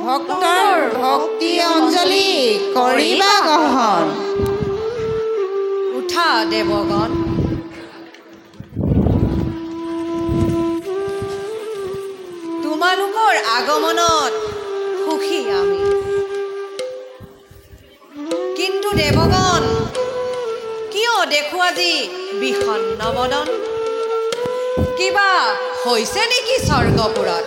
ভক্তৰ ভক্তি অঞ্জলি কৰিবা গ্ৰহণ। উঠা দেৱগণ, তোমালোকৰ আগমনত সুখী আমি। কিন্তু দেৱগণ, কিয় দেখো আজি বিষণ্ণ বদন? কিবা হৈছে নেকি স্বৰ্গপুৰত?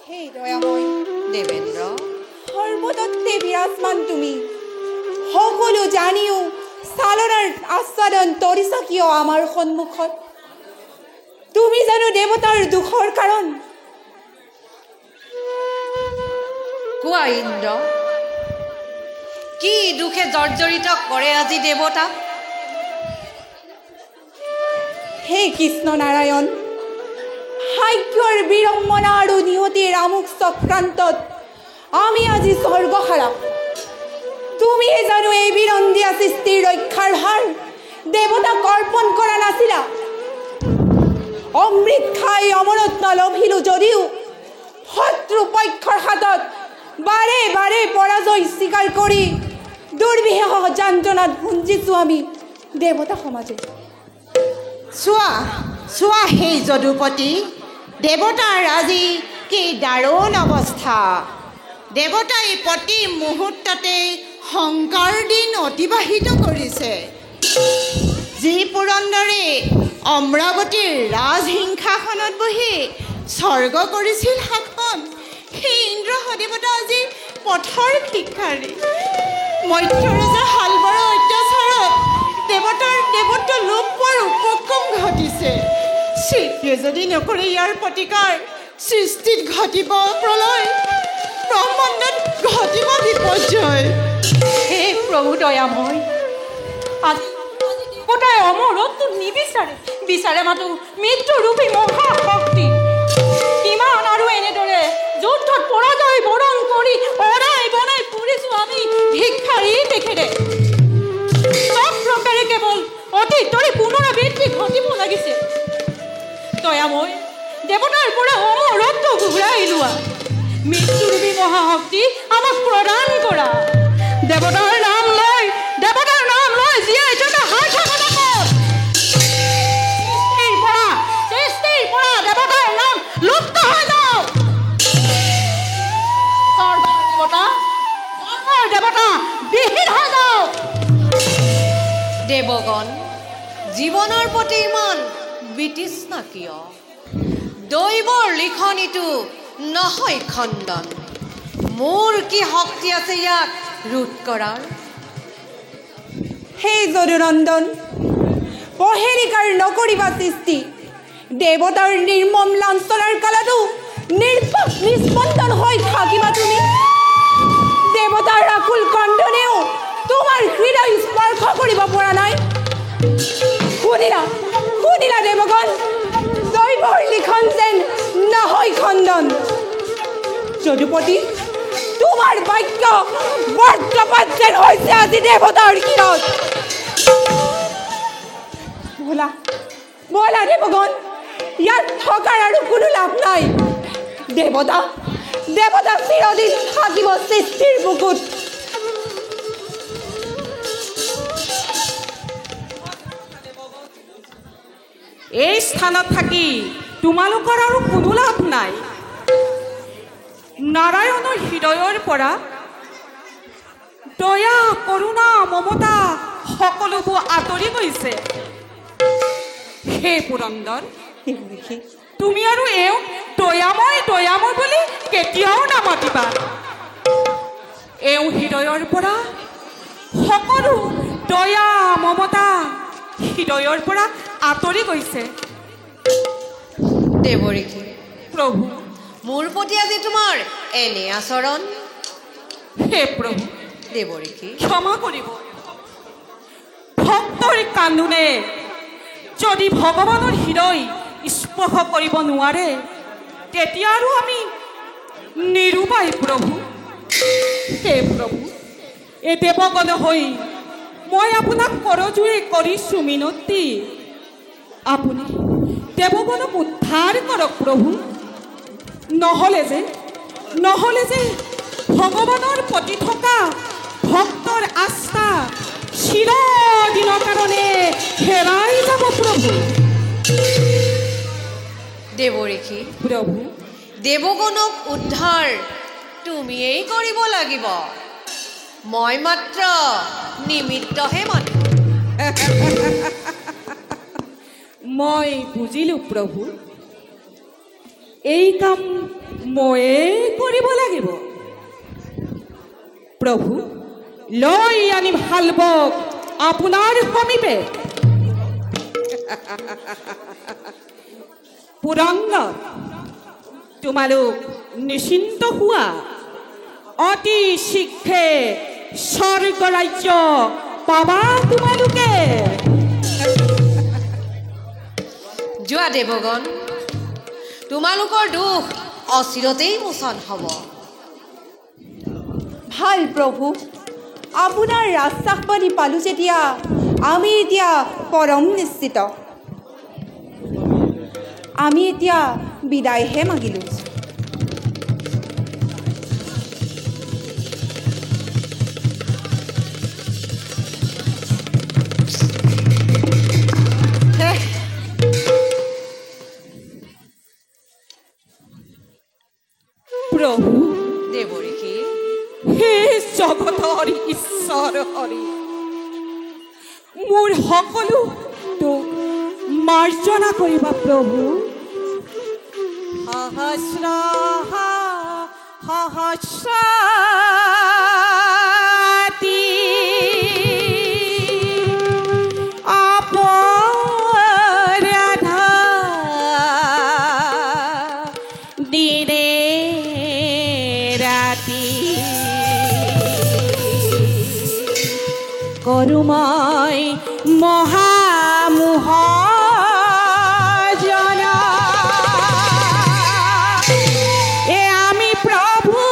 হে দয়াময় দেৱেন্দ্ৰ, সৰ্বতত্তে বিৰাজমান তুমি, সকলো জানিও চালনাৰ আস্বাদন তৰিছা কিয় আমাৰ সন্মুখত? তুমি জানো দেৱতাৰ দুখৰ কাৰণ? কোৱা ইন্দ্ৰ, কি দুখে জৰ্জৰিত কৰে আজি দেৱতাক? হে কৃষ্ণ নাৰায়ণ, ভাগ্যৰ বিড়ম্বনা আৰু নিয়তিৰ আমোক চক্ৰান্তত আমি আজি স্বৰ্গহাৰা। তুমিয়ে জানো এই বিৰন্দিয়া সৃষ্টিৰ ৰক্ষাৰ ভাৰ দেৱতাক অৰ্পণ কৰা নাছিলা? অমৃত খাই অমৰত্ন লভিলো যদিও শত্ৰুপক্ষৰ হাতত বাৰে বাৰে পৰাজয় স্বীকাৰ কৰি দুৰ্বিষহ যন্ত্ৰণাত ভুঞ্জিছো আমি দেৱতা সমাজে। চোৱা চোৱা সেই যদুপতি, দেৱতাৰ আজি কি দাৰুণ অৱস্থা। দেৱতাই প্ৰতি মুহূৰ্ততে শংকাৰ দিন অতিবাহিত কৰিছে। যি পুৰন্দৰে অমৰাৱতীৰ ৰাজসিংহাসনত বহি স্বৰ্গ কৰিছিল শাসন, সেই ইন্দ্ৰ দেৱতা আজি পথৰ ভিক্ষাৰী। মধ্যৰজাৰ শালবৰ অত্যাচাৰত দেৱতাৰ দেৱত্ব লোপ পোৱাৰ উপক্ৰম ঘটিছে। শ্ৰীয়ে যদি নকৰে ইয়াৰ প্ৰতিকাৰ, সৃষ্টিত ঘটিব প্ৰলয়, ব্ৰহ্মাণ্ডত ঘটিব বিপৰ্যয়। হে প্ৰভু দয়াময়, আজি দেৱতাই অমৰত্ব নিবিচাৰে, বিচাৰে মাতো মৃত্যুৰূপী মহাশক্তি। কিমান আৰু এনেদৰে যুদ্ধত পৰাজয় বৰণ কৰি অনাই বনাই ফুৰিছো আমি ভিক্ষাৰী তেখেতে। চব প্ৰকাৰে কেৱল অতীতৰে পুনৰাবৃত্তি ঘটিব লাগিছে। দয়াময়, দেৱতাৰ পৰা অমৰত্ব ঘূৰাই লোৱা, মৃত্যুৰূপী মহাশক্তি আমাক প্ৰদান কৰা। দেৱতাৰ নাম লৈ জীয়াই থকা হাত সৃষ্টিৰ পৰা দেৱতাৰ নাম লুপ্ত হৈ যাওক। দেৱতা বিহীন হৈ যাওক। দেৱগণ, জীৱনৰ প্ৰতি ইমান বিতৃষ্ণা কিয়? দৈৱৰ লিখনিটো নহয় খণ্ডন। মোৰ কি শক্তি আছে ইয়াক ৰোধ কৰাৰ? হে যদুনন্দন, পহেলিকাৰ নকৰিবা সৃষ্টি। দেৱতাৰ নিৰ্মম লাঞ্ছনাৰ কালতো নিৰ্বাক নিস্পন্দন হৈ থাকিবা তুমি। দেৱতাৰ আকুল কণ্ডনেও তোমাৰ হৃদয় স্পৰ্শ কৰিব পৰা নাই। শুনিলা দেৱগণ, দৈৱৰ লিখন যেন নহয় খণ্ডন। যদুপতি, তোমাৰ বাক্য বৰ্তমান যেন হৈছে আজি দেৱতাৰ কিৰত। বলা দেৱগণ, ইয়াত থকাৰ আৰু কোনো লাভ নাই। দেৱতা চিৰদিন থাকিব সৃষ্টিৰ বুকুত। এই স্থানত থাকি তোমালোকৰ আৰু কোনো লাভ নাই। নাৰায়ণৰ হৃদয়ৰ পৰা দয়া, কৰোণা, মমতা সকলোবোৰ আঁতৰি গৈছে। হে পুৰন্দৰ, তুমি আৰু এওঁক দয়াময় বুলি কেতিয়াও নামাতিবা। এওঁ হৃদয়ৰ পৰা সকলো দয়া, মমতা হৃদয়ৰ পৰা আঁতৰি গৈছে। দেৱৰীষি, প্ৰভু, মোৰ প্ৰতি আজি তোমাৰ এনে আচৰণ? হে প্ৰভু, দেৱৰীষি, ক্ষমা কৰিব। ভক্তৰ কান্দোনে যদি ভগৱানৰ হৃদয় স্পৰ্শ কৰিব নোৱাৰে, তেতিয়া আৰু আমি নিৰুপায় প্ৰভু। হে প্ৰভু, এই দেৱগণ হৈ মই আপোনাক কৰজোৰে কৰিছোঁ মিনতি। আপুনি দেৱগণক উদ্ধাৰ কৰক প্ৰভু। নহ'লে যে ভগৱানৰ প্ৰতি থকা ভক্তৰ আস্থা চিৰদিনৰ কাৰণে হেৰাই যাব প্ৰভু। দেৱঋষি, প্ৰভু, দেৱগণক উদ্ধাৰ তুমিয়েই কৰিব লাগিব, মই মাত্ৰ নিমিত্তহে মাথো। মই বুজিলোঁ প্ৰভু, এই কাম ময়ে কৰিব লাগিব। প্ৰভু, লৈ আনিম শালবক আপোনাৰ সমীপে। পুৰংগ, তোমালোক নিশ্চিন্ত হোৱা, অতি শীঘ্ৰে স্বৰ্গ ৰাজ্য পাবা তোমালোকে। যোৱা দেৱগণ, তোমালোকৰ দুখ অচিৰতেই মোচন হ'ব। ভাল প্ৰভু, আপোনাৰ ৰাজশ্বাসবাণী পালোঁ যেতিয়া আমি এতিয়া পৰম নিশ্চিত। আমি এতিয়া বিদায়হে মাগিলোঁ। প্ৰভু, দেৱঋষি, হে জগতৰ ঈশ্বৰ হৰি, মোৰ সকলো দুখ মাৰ্জনা কৰিবা প্ৰভু। সহস্ৰ সহস্ৰাতি অপৰাধা দিনে ৰাতি কৰোঁ মই মহামোহ জনা। এ আমি প্ৰভু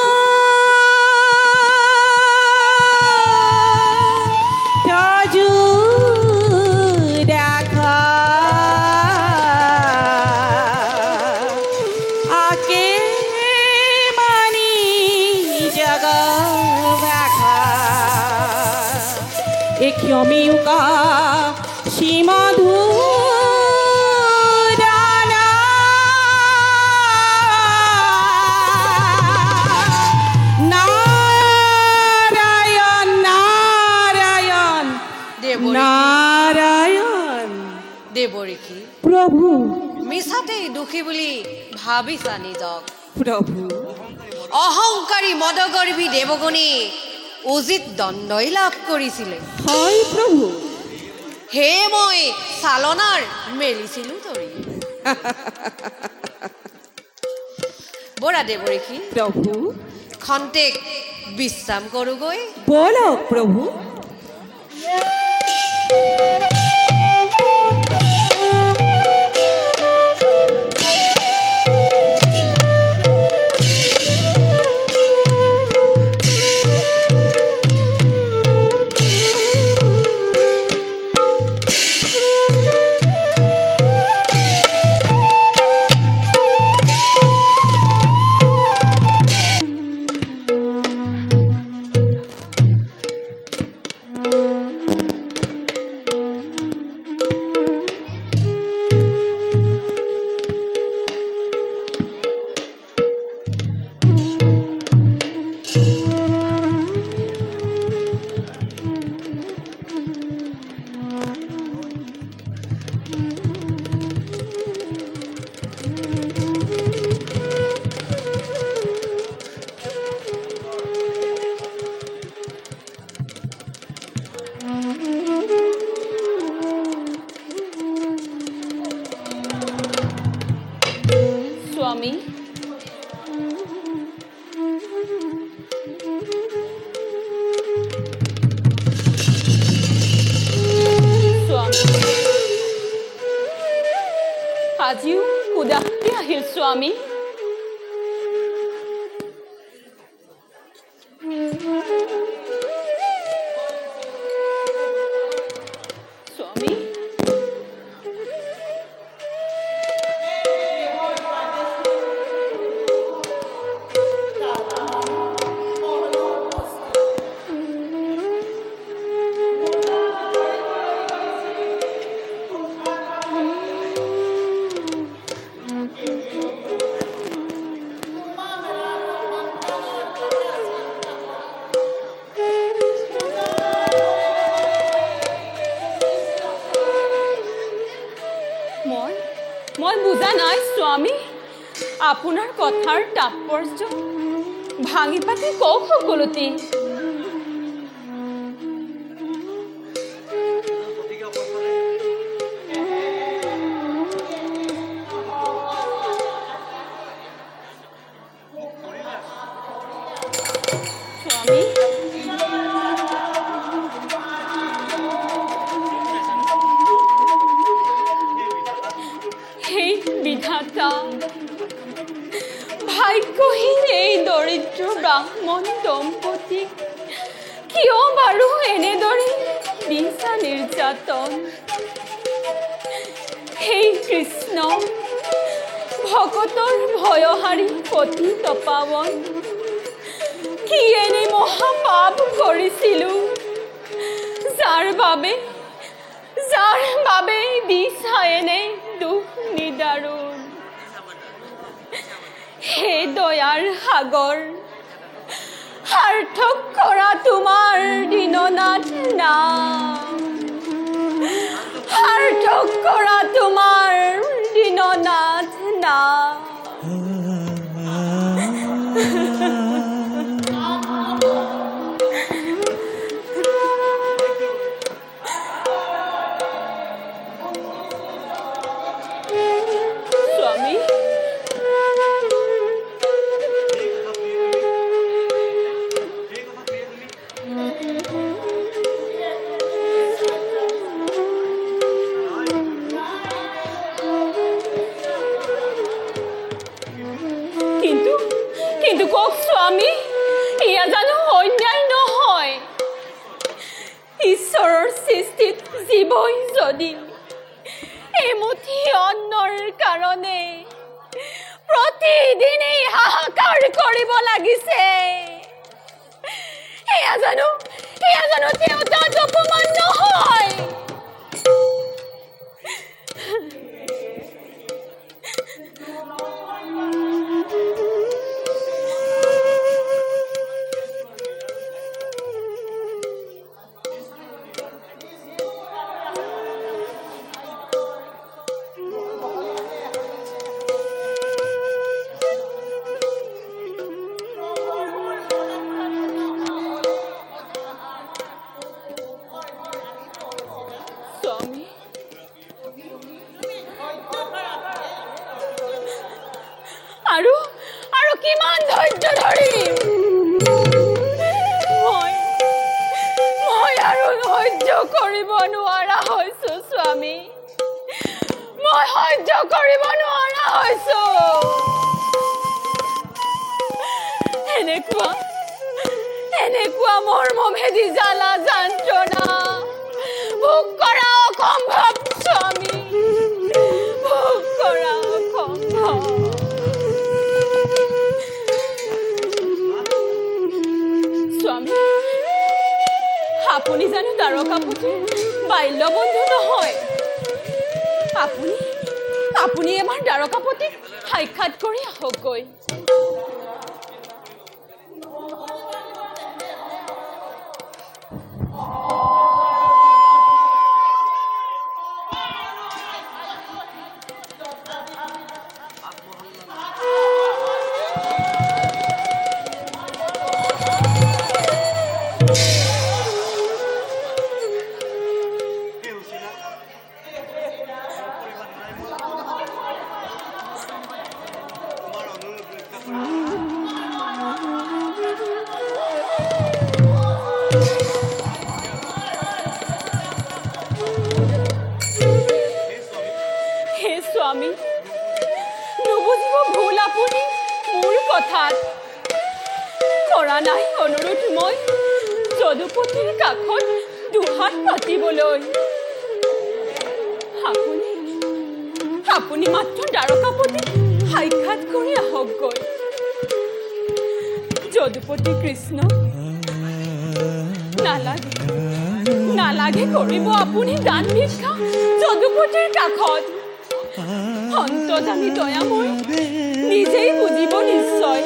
তজু দেখা আকে মানি জগ ব্যাখা এ ক্ষমিউকা সীমাধু নাৰায়ণ। দেৱঋষি, প্ৰভু, মিছাতেই দোষী বুলি ভাবিছা নিজক। প্ৰভু, অহংকাৰী মদগৰ্ভী দেৱগণে উচিত দণ্ডই লাভ কৰিছিলে। হয় প্ৰভু। সেয়ে মই চালনাৰ মেলিছিলো তৰি। বৰা দেৱঋষি, প্ৰভু, খন্তেক বিশ্ৰাম কৰোগৈ। বলক প্ৰভু। স্বামী, আজিও উদাসী আহিল স্বামী। স্বামী, আপোনাৰ কথাৰ তাৎপৰ্য ভাঙি পাতি কওক সকলোতে। স্বামী, সেই বিধাতা, ভাগ্যহীন এই দৰিদ্ৰ ব্ৰাহ্মণ দম্পতীক কিয় বাৰু এনেদৰে দিছা নিৰ্যাতন? সেই কৃষ্ণ, ভকতৰ ভয়হাৰী পতিত পাৱন, কি এনে মহাপাপ কৰিছিলো যাৰ বাবে দিছা এনে দুখ নিদাৰুণ? হে দয়াৰ সাগৰ, সাৰ্থক কৰা তোমাৰ দীননাথ নাম, সাৰ্থক কৰা তোমাৰ দীননাথ নাম। স্বামী, কিন্তু কওক স্বামী, এয়া জানো অন্যায় নহয়? ঈশ্বৰৰ সৃষ্টিত জীৱই যদি এমুঠি অন্নৰ কাৰণে প্ৰতিদিনেই হাহাকাৰ কৰিব লাগিছে, এয়া জানো তেওঁ তাত অপমান নহয়? স্বামী, আৰু কিমান ধৈৰ্য ধৰিম? মই আৰু সহ্য কৰিব নোৱাৰা হৈছো স্বামী, মই সহ্য কৰিব নোৱাৰা হৈছো। এনেকুৱা মৰ্মভেদী জ্বালা যন্ত্ৰণা ভোগ কৰা অসম্ভৱ স্বামী, ভোগ কৰা অসম্ভৱ। স্বামী, আপুনি জানো দ্বাৰকাপতিৰ বাল্য বন্ধু নহয়? আপুনি এবাৰ দ্বাৰকাপতিক সাক্ষাৎ কৰি আহকগৈ। স্বামী, নুবুজিব ভুল আপুনি মোৰ কথাত। কৰা নাই অনুৰোধ মই যদুপতিৰ কাষত দুহাত পাতিবলৈ। আপুনি মাত্ৰ দ্বাৰকাপতি সাক্ষাৎ কৰি আহকগৈ। যদুপতি কৃষ্ণ, নালাগে কৰিব আপুনি দান ভিক্ষা যদুপতিৰ কাষত। অন্তৰ্যামী দয়াময় নিজেই বুজিব নিশ্চয়।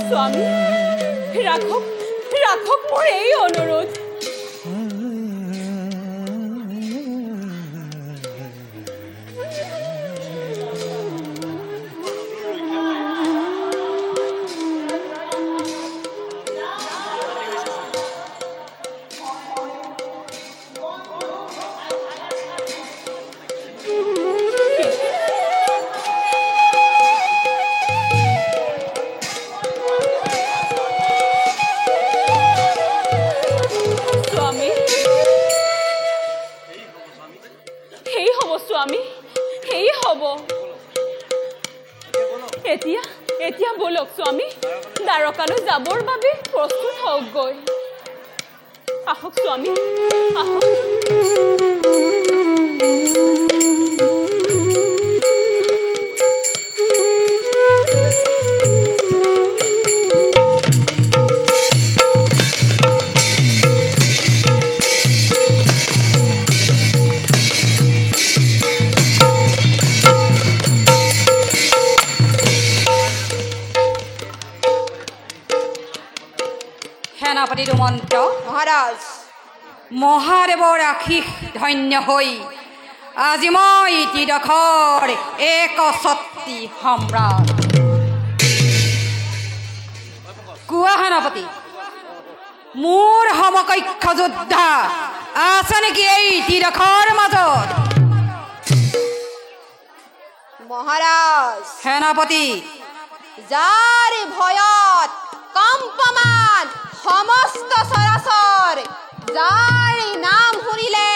স্বামী, ৰাখক মোৰ এই অনুৰোধ। এতিয়া এতিয়া বলক স্বামী দ্বাৰকালৈ যাবৰ বাবে প্ৰস্তুত হওক গৈ আহক স্বামী আহক সেনাপতি দুমন্ত মহাৰাজ মহাদেৱৰ আশীষ ধন্য হৈ আজি মই ত্ৰিদশৰ একছত্ৰী সম্ৰাট কোৱা সেনাপতি মোৰ সমকক্ষ যোদ্ধা আছে নেকি এই ত্ৰিদশৰ মাজত মহাৰাজ সেনাপতি যাৰ ভয়ত কম্পমান সমস্ত চৰাচৰ যাৰ নাম শুনিলে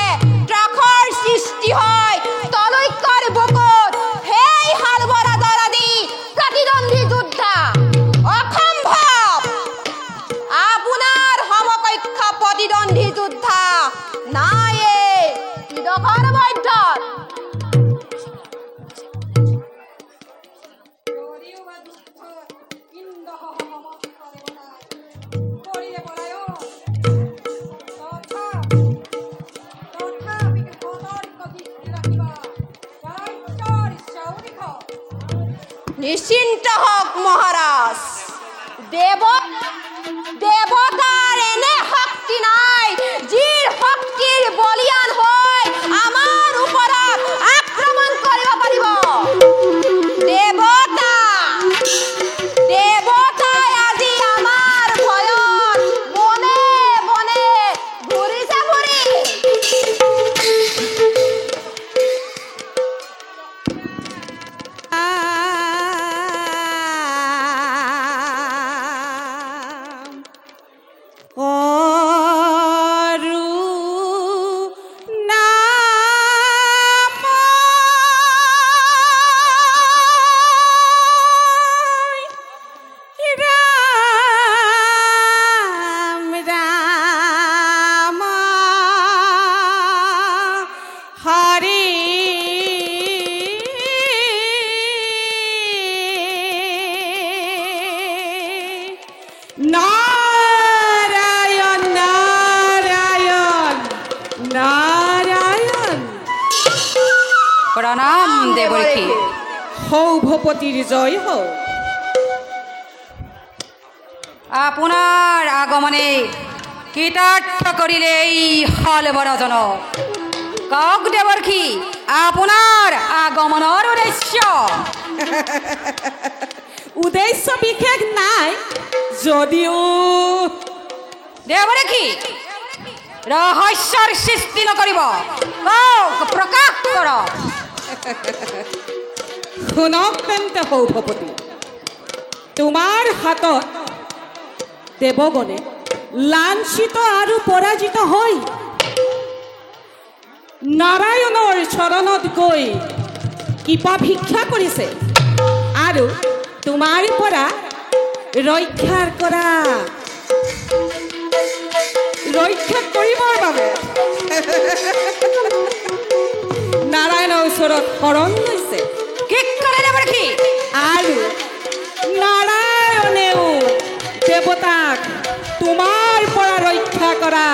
ত্ৰাসৰ সৃষ্টি হয় তলৈকৰ বুকুত সেই হালবৰা দৰাদি প্ৰতিদ্বন্দ্বী যোদ্ধা অসম্ভৱ আপোনাৰ সমকক্ষ প্ৰতিদ্বন্দ্বী যোদ্ধা নায়ে ত্ৰিদশৰ মধ্যত নিশ্চিন্ত হওক মহাৰাজ দেৱতাৰ এনে শক্তি নাই যিৰ শক্তিৰ বলিয়ান হৈ আমাৰ ওপৰত আক্ৰমণ কৰিব পাৰিব দেৱতাই আজি আমাৰ ভয়ত বনে বনে ঘূৰিছে ঘূৰি নাৰায়ণ নাৰায়ণ নাৰায়ণ প্ৰণাম দেৱৰ্ষী সৌভপতিৰ জয় হওক আপোনাৰ আগমনে কৃতাৰ্থ কৰিলে এই হালবৰজনক কওক দেৱৰ্ষী আপোনাৰ আগমনৰ উদ্দেশ্য উদ্দেশ্য বিশেষ নাই যদিও দেৱৰ্ষী ৰহস্যৰ সৃষ্টি নকৰিব কওক প্ৰকাশ কৰক শুনক তেন্তে সৌভপতি তোমাৰ হাতত দেৱগণে লাঞ্ছিত আৰু পৰাজিত হৈ নাৰায়ণৰ চৰণত গৈ কৃপা ভিক্ষা কৰিছে আৰু তোমাৰ পৰা ৰক্ষা কৰিবৰ বাবে নাৰায়ণৰ ওচৰত শৰণ লৈছে কি কৰে দেৱৰ্ষী আৰু নাৰায়ণেও দেৱতাক তোমাৰ পৰা ৰক্ষা কৰা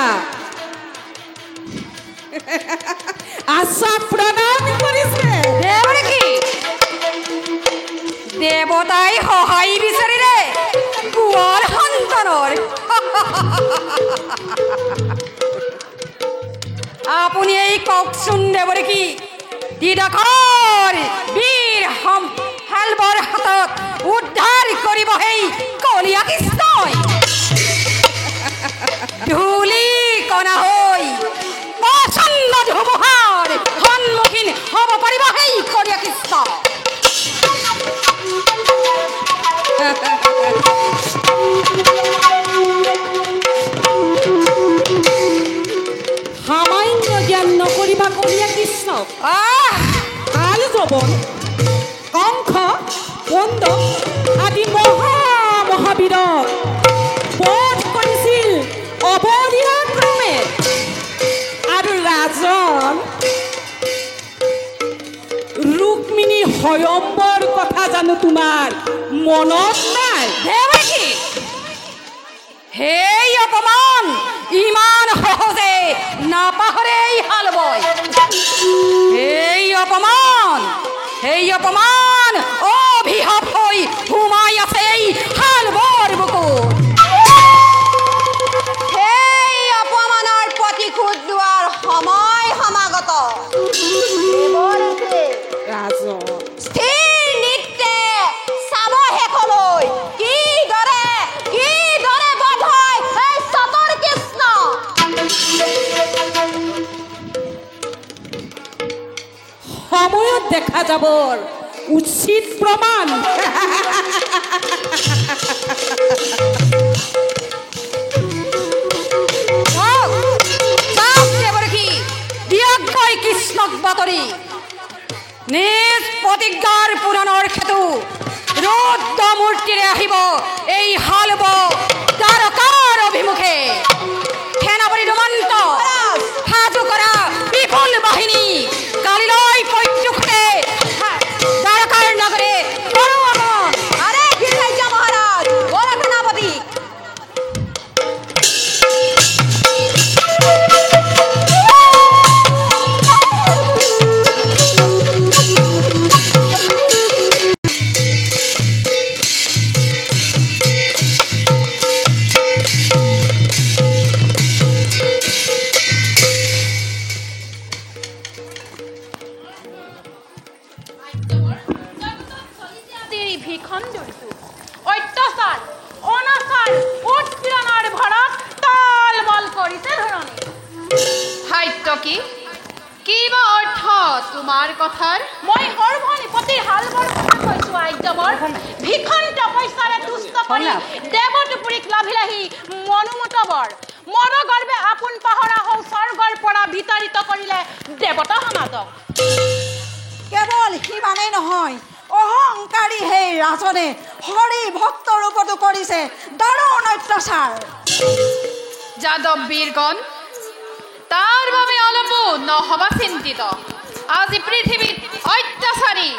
আশা প্ৰদান কৰিছে দেৱৰ্ষী দেৱতাই সহায় বিচাৰিলে গোৱাৰ সন্তানৰ আপুনি এই কওকচোন দেৱৰ্ষী ত্ৰিদশৰ বীৰ হালবৰ হাতত উদ্ধাৰ কৰিব সেই কলীয়া কৃষ্ণই ধূলি কণা হৈ প্ৰচণ্ড ধুমুহাৰ সন্মুখীন হ'ব পাৰিব সেই কলীয়া কৃষ্ণ সামান্য জ্ঞান নকৰিবা কলীয়া কৃষ্ণক কাল যবন কংস বন্ধ স্বয়ম্বৰ কথা জানো তোমাৰ মনত নাই? দেৱকী, সেই অপমান ইমান সহজে নাপাহৰে এই হালবই। সেই অপমান অভিশাপ হৈ সোমাই আছে এই হালবৰ বুকুত। সেই অপমানৰ প্ৰতিশোধ লোৱাৰ সময় সমাগত। স্থিৰ নৃত্যে চাব শেষলৈ কিদৰে বধ হয় এই চতৰ কৃষ্ণ। সময়ত দেখা যাব উচিত প্ৰমাণ। কৃষ্ণক বাতৰি নিজ প্ৰতিজ্ঞাৰ পুৰাণৰ খেতু ৰুদ্ৰ মূৰ্তিৰে আহিব এই হালব দ্বাৰকাৰ অভিমুখে। সেনাপতি দুমন্ত সাজু কৰা বিপুল বাহিনী কালিলৈ প্ৰত্যুষে দ্বাৰকাৰ নগৰে কৰো আগমন। আৰে গিৰিৰাজ্য মহাৰাজ বড় সেনাপতি। অত্যাচাৰ অনাচাৰ উৎপীড়নৰ ভৰত তাল বল কৰিছে ধৰণী। সাহিত্য কি বা অৰ্থ তোমাৰ কথাৰ? মই সৰ্বনিপতিৰ হালবৰ কথা কৈছো। আদ্যবৰ ভীষণ তপস্যাৰে তুষ্ট কৰি দেৱটুপুৰীক লাভিলাহি মনোমত বৰ মৰ গৰ্বে আপোন পাহৰা হও স্বৰ্গৰ পৰা বিতাৰিত কৰিলে দেৱতা সমাজক। কেৱল সিমানেই নহয়, অহংকাৰী সেই ৰাজনে হৰি ভক্তৰ ওপৰতো কৰিছে দাৰুণ অত্যাচাৰ। যাদৱ বীৰগণ, তাৰ বাবে অলপো নহবা চিন্তিত। আজি পৃথিৱীত অত্যাচাৰী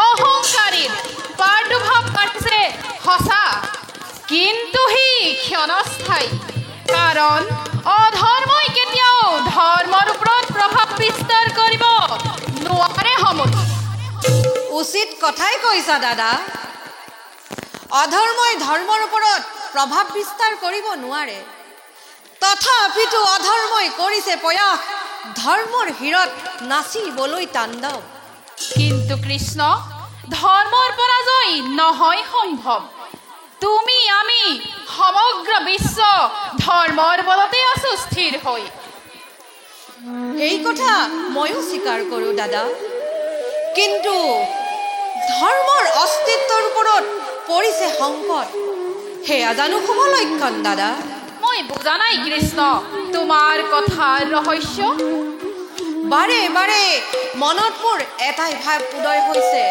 অহংকাৰীৰ প্ৰাদুৰ্ভাৱ পাইছে সঁচা, কিন্তু সি ক্ষণস্থায়ী। কাৰণ অধৰ্মই কেতিয়াও ধৰ্মৰ ওপৰত প্ৰভাৱ বিস্তাৰ কৰিব নোৱাৰে। সমুদ্ৰ উচিত কথাই কৈছা দাদা। অধৰ্মই ধৰ্মৰ ওপৰত প্ৰভাৱ বিস্তাৰ কৰিব নোৱাৰে, তথাপিতো অধৰ্মই কৰিছে প্ৰয়াস ধৰ্মৰ হীৰত নাচিবলৈ তাণ্ডৱ। কিন্তু কৃষ্ণ, ধৰ্মৰ পৰাজয় নহয় সম্ভৱ। তুমি আমি সমগ্ৰ বিশ্ব ধৰ্মৰ বলতে আছো স্থিৰ হৈ। এই কথা ময়ো স্বীকাৰ কৰোঁ দাদা, কিন্তু ধৰ্মৰ অস্তিত্বৰ ওপৰত পৰিছে সংকট, সেয়া জানো শুভ লক্ষণ দাদা? মই বুজা নাই কৃষ্ণ তোমাৰ কথাৰ ৰহস্য। বাৰে বাৰে মনত মোৰ এটাই ভাৱ উদয় হৈছে,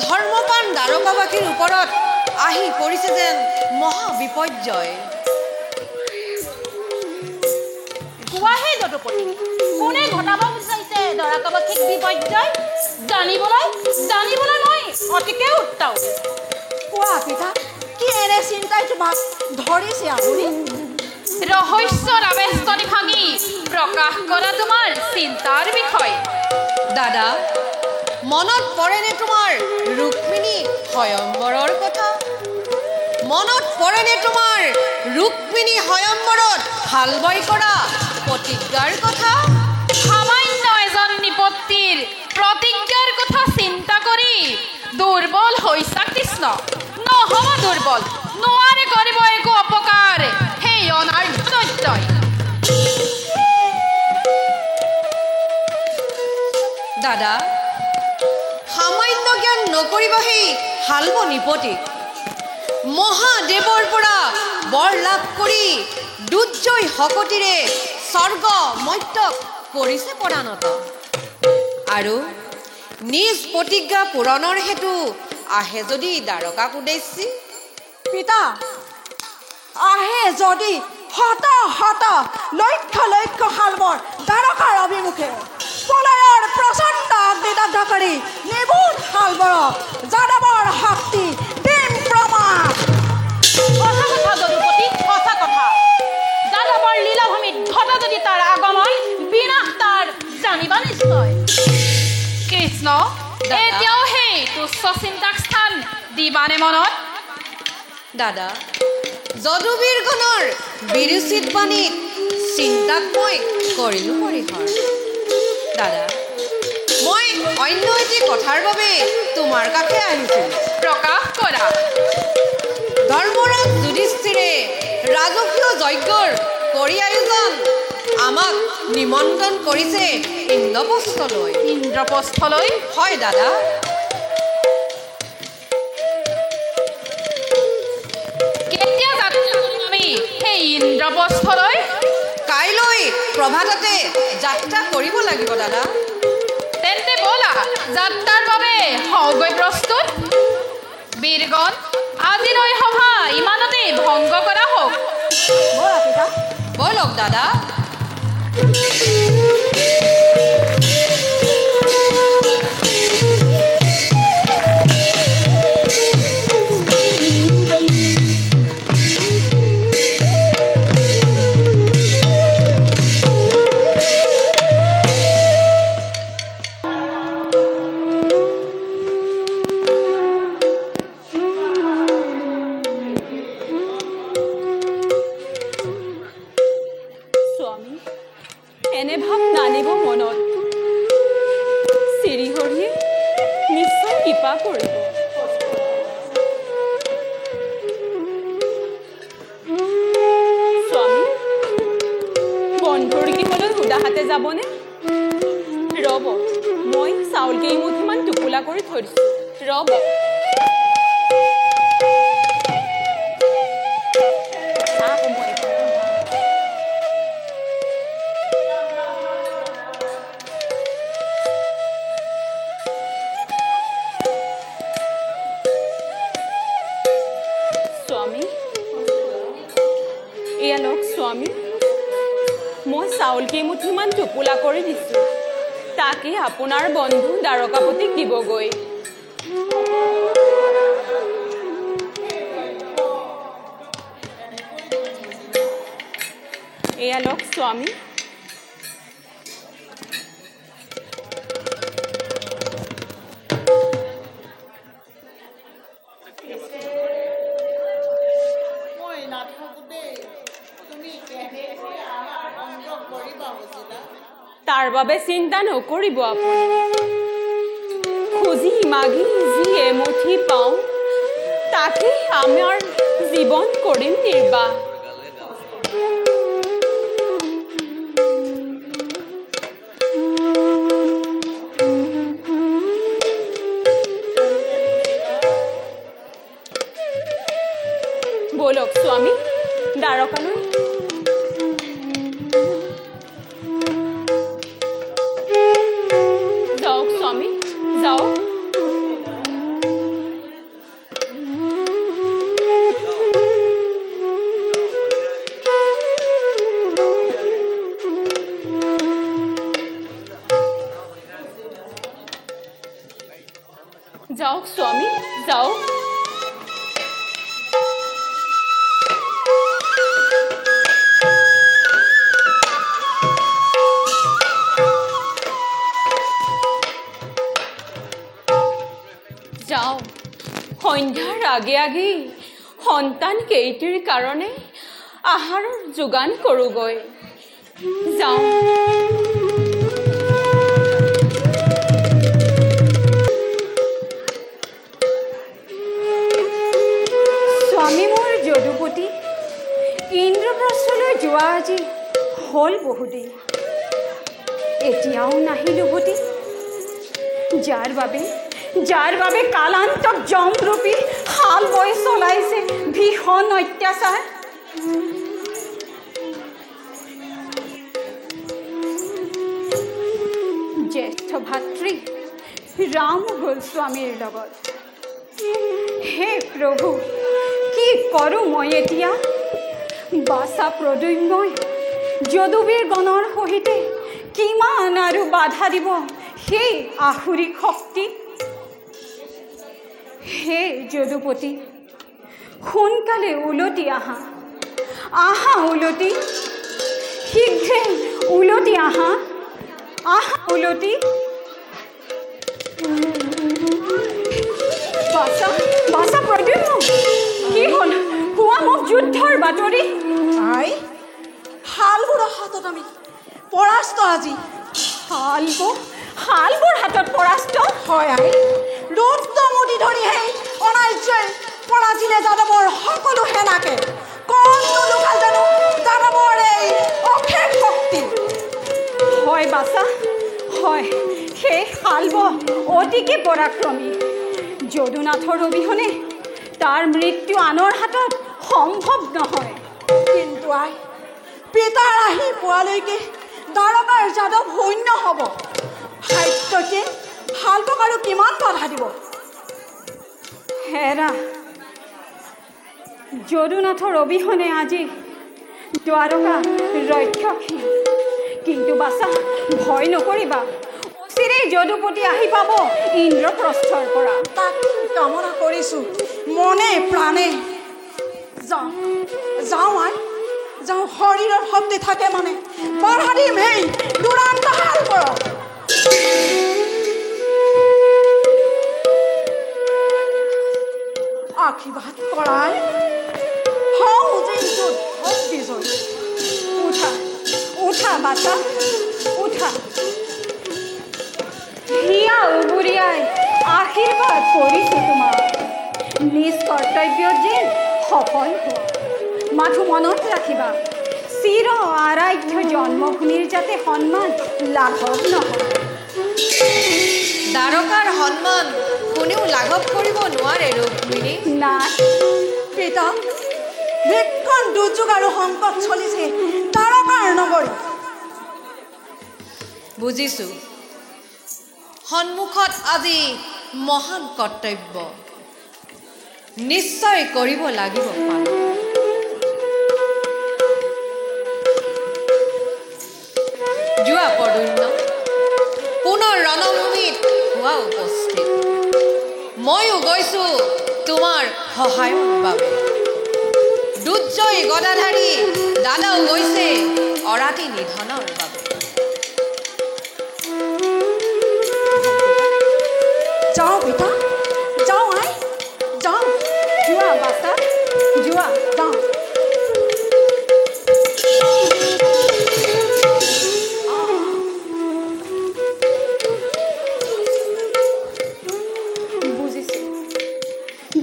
ধৰ্মপান দ্বাৰকাবাসীৰ ওপৰত আহি পৰিছে যেন মহা বিপৰ্যয়। কোৱাহে যদুপতি, কোনে ঘটাব বিচাৰিছে দ্বাৰকাবাসীক বিপৰ্যয়? জানিবলৈ মই অতিকে উত্তাও। কোৱা পিতা, কি এনে চিন্তাই তোমাক ধৰিছে আপুনি? ৰহস্যৰ আবেষ্টনী ভাঙি প্ৰকাশ কৰা তোমাৰ চিন্তাৰ বিষয়। দাদা, মনত পৰেনে তোমাৰ ৰুক্মিণী স্বয়ম্বৰৰ কথা? মনত পৰেনে তোমাৰ ৰুক্মিণী স্বয়ম্বৰত হালবৈ কৰা প্ৰতিজ্ঞাৰ কথা? সামান্য এজন নিপত্তিৰ প্ৰতিজ্ঞাৰ কথা চিন্তা কৰি দুৰ্বল হৈছা কৃষ্ণ। নহ'ব দুৰ্বল, নোৱাৰে কৰিব একো অপকাৰ সেই অনাৰ্যয়। দাদা, সামান্য জ্ঞান নকৰিব সেই হালব নিপতি। মহাদেৱৰ পৰা বৰ লাভ কৰি দুৰ্জয় শকতিৰে স্বৰ্গ মৰ্ত্যক কৰিছে পৰাণত, আৰু নিজ প্ৰতিজ্ঞা পূৰণৰ হেতু আহে যদি দ্বাৰকাক উদ্দেশ্যি। পিতা, আহে যদি শত শত লক্ষ লক্ষ হালবৰ দ্বাৰকাৰ অভিমুখে, প্ৰলয়ৰ প্ৰচণ্ড অগ্নিদগ্ধকাৰী নিৰ্ভুল শালবৰক যাদৱৰ শক্তি দিম প্ৰমাণ। সঁচা কথা যদুপতি, সঁচা কথা। যাদৱৰ লীলাভূমিত ঘটা যদি তাৰ আগমন, বিনাশ তাৰ জানিবা নিশ্চয়। কৃষ্ণ, এতিয়াও সেই তুচ্ছ চিন্তাক স্থান দিবানে মনত? দাদা, যদুবীৰগণৰ বিৰুচিত বাণীত চিন্তাক মই কৰিলোঁ পৰিহাৰ। দাদা, মই অন্য এটি কথাৰ বাবে তোমাৰ কাষে আহিছিলোঁ। প্ৰকাশ কৰা। ধৰ্মৰাজ যুধিষ্ঠিৰে ৰাজকীয় যজ্ঞৰ কৰি আয়োজন আমাক নিমন্ত্ৰণ কৰিছে ইন্দ্ৰপ্ৰস্থলৈ। ইন্দ্ৰপ্ৰস্থলৈ? হয় দাদা। কেতিয়া যাত্ৰা কৰিম আমি সেই ইন্দ্ৰপ্ৰস্থলৈ? কাইলৈ প্ৰভাততে যাত্ৰা কৰিব লাগিব দাদা। তেন্তে ব'লা, যাত্ৰাৰ বাবে হওঁগৈ প্ৰস্তুত। বীৰগণ, আজিলৈ সভা ইমানতে ভংগ কৰা হওক। ব'লক দাদা। স্বামী, এনে ভাৱ নানিব মনত। শ্ৰীহৰিয়ে নিশ্চয় কৃপা কৰিব। স্বামী, বন্ধুৰ গৃহলৈ সুদাহাতে যাবনে? ৰ'ব, মই চাউল কেইমুঠিমান টোপোলা কৰি থৈ দিছোঁ। ৰ'ব। স্বামী, এয়া লওক স্বামী, মই চাউল কেইমুঠিমান টোপোলা কৰি দিছোঁ। তাকে আপোনাৰ বন্ধু দ্বাৰকাপতিক দিবগৈ। এয়া লওক স্বামী। তাৰ বাবে চিন্তা নকৰিব আপুনি। খুজি মাগি যি এমুঠি পাওঁ তাকে আমাৰ জীৱন কৰিম নিৰ্বাহ। বলক স্বামী, দ্বাৰকালৈ। যাওক স্বামী, যাওক। যাওক স্বামী, যাওক। যাওঁ, সন্ধ্যাৰ আগে আগেই সন্তান কেইটিৰ কাৰণে আহাৰৰ যোগান কৰোঁগৈ। যাওঁ। স্বামী মোৰ যদুপতি ইন্দ্ৰপ্ৰস্থলৈ যোৱা আজি হ'ল বহুদিন, এতিয়াও নাহিল উভতি। যাৰ বাবে কালান্তক যমৰূপী শাল বৈ চলাইছে ভীষণ অত্যাচাৰ। জ্যেষ্ঠ ভাতৃ ৰাম হ'ল স্বামীৰ লগত। হে প্ৰভু, কি কৰোঁ মই এতিয়া? বাচা প্ৰদ্যুম্নই যদুবীৰ গণৰ সহিতে কিমান আৰু বাধা দিব সেই আসুৰিক শক্তি। হে যদুপতি, সোনকালে উলটি আহা, আহা উলটি, শীঘ্ৰে উলটি আহা, আহা উলটি। বাছা বাছা প্ৰদ্যুম্ন, কি হ'ল? কোৱা মোক যুদ্ধৰ বাতৰি। আই, শালবোৰৰ হাতত আমি পৰাস্ত আজি। শালবোৰ হাতত পৰাস্ত? হয় আই, ৰুদ্ৰমুদি ধৰি সেই অনাৰ্যই পৰাজিলে যাদৱৰ সকলো সেনাকে। কোনটো লোকাল জানো যাদৱৰ এই অশেষ শক্তি। হয় বাছা, হয়, সেই শালব অতিকে পৰাক্ৰমী। যদুনাথৰ অবিহনে তাৰ মৃত্যু আনৰ হাতত সম্ভৱ নহয়। কিন্তু আই, পিতাৰ আহি পোৱালৈকে দ্বাৰকাৰ যাদৱ শূন্য হ'ব। সাত্যকে শালবক আৰু কিমান বাধা দিব? হেৰা, যদুনাথৰ অবিহনে আজি দ্বাৰকা ৰক্ষকহীন। কিন্তু বাছা, ভয় নকৰিবা, অচিৰেই যদুপতি আহি পাব ইন্দ্ৰপ্ৰস্থৰ পৰা। তাক কামনা কৰিছোঁ মনে প্ৰাণে। যাওঁ আই, যাওঁ। শৰীৰৰ শক্তি থাকে মানে বাধা দিম সেই দুৰান্ত শালবোৰক। আশীৰ্বাদ কৰাই বিজয়। উঠা উঠা বাছা, উঠা। হিয়া উবুৰিয়াই আশীৰ্বাদ কৰিছোঁ তোমাক। নিজ কৰ্তব্যত যেন সফল হোৱা। মাথো মনত ৰাখিবা, চিৰ আৰাধ্য জন্মভূমিৰ যাতে সন্মান লাঘৱ নহয়। দ্বাৰকাৰ সন্মান কোনেও লাঘৱ কৰিব নোৱাৰে ৰুক্মিণী। নাই পিতা, ভীষণ দুৰ্যোগ আৰু সংকট চলিছে দ্বাৰকাৰ নগৰী। বুজিছোঁ, সন্মুখত আজি মহান কৰ্তব্য নিশ্চয় কৰিব লাগিব। যোৱা প্ৰদ্যুম্ন, পুনৰ ৰণভূমিত হোৱা উপস্থিত। ময়ো গৈছোঁ তোমাৰ সহায়ৰ বাবে। দুৰ্জয় গদাধাৰী দাদাও গৈছে অৰাতি নিধনৰ বাবে। যাওঁ পিতা, যাওঁ আই, যাওঁ। যোৱা বাছা, যোৱা, যাওঁ।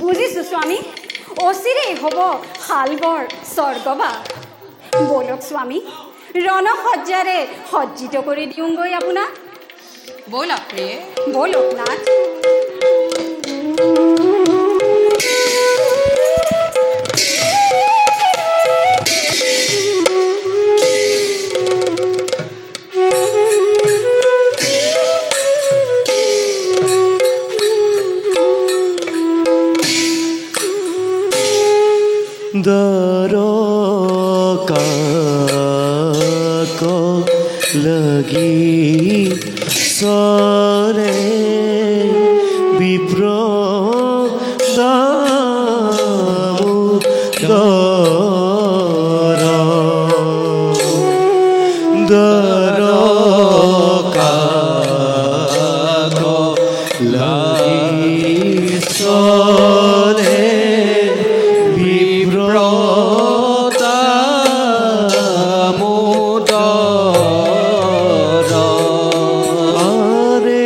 বুজিছোঁ স্বামী, অচিৰেই হ'ব শালবৰ স্বৰ্গবাস। বলক স্বামী, ৰণসজ্জাৰে সজ্জিত কৰি দিওঁগৈ আপোনাক। ব'লা প্ৰিয়ে, বলক নাথ। দ্বাৰকাক লাগি সৰে বিপ্ৰ দামোদৰ। দ্বাৰকাক লাগি সৰে আৰে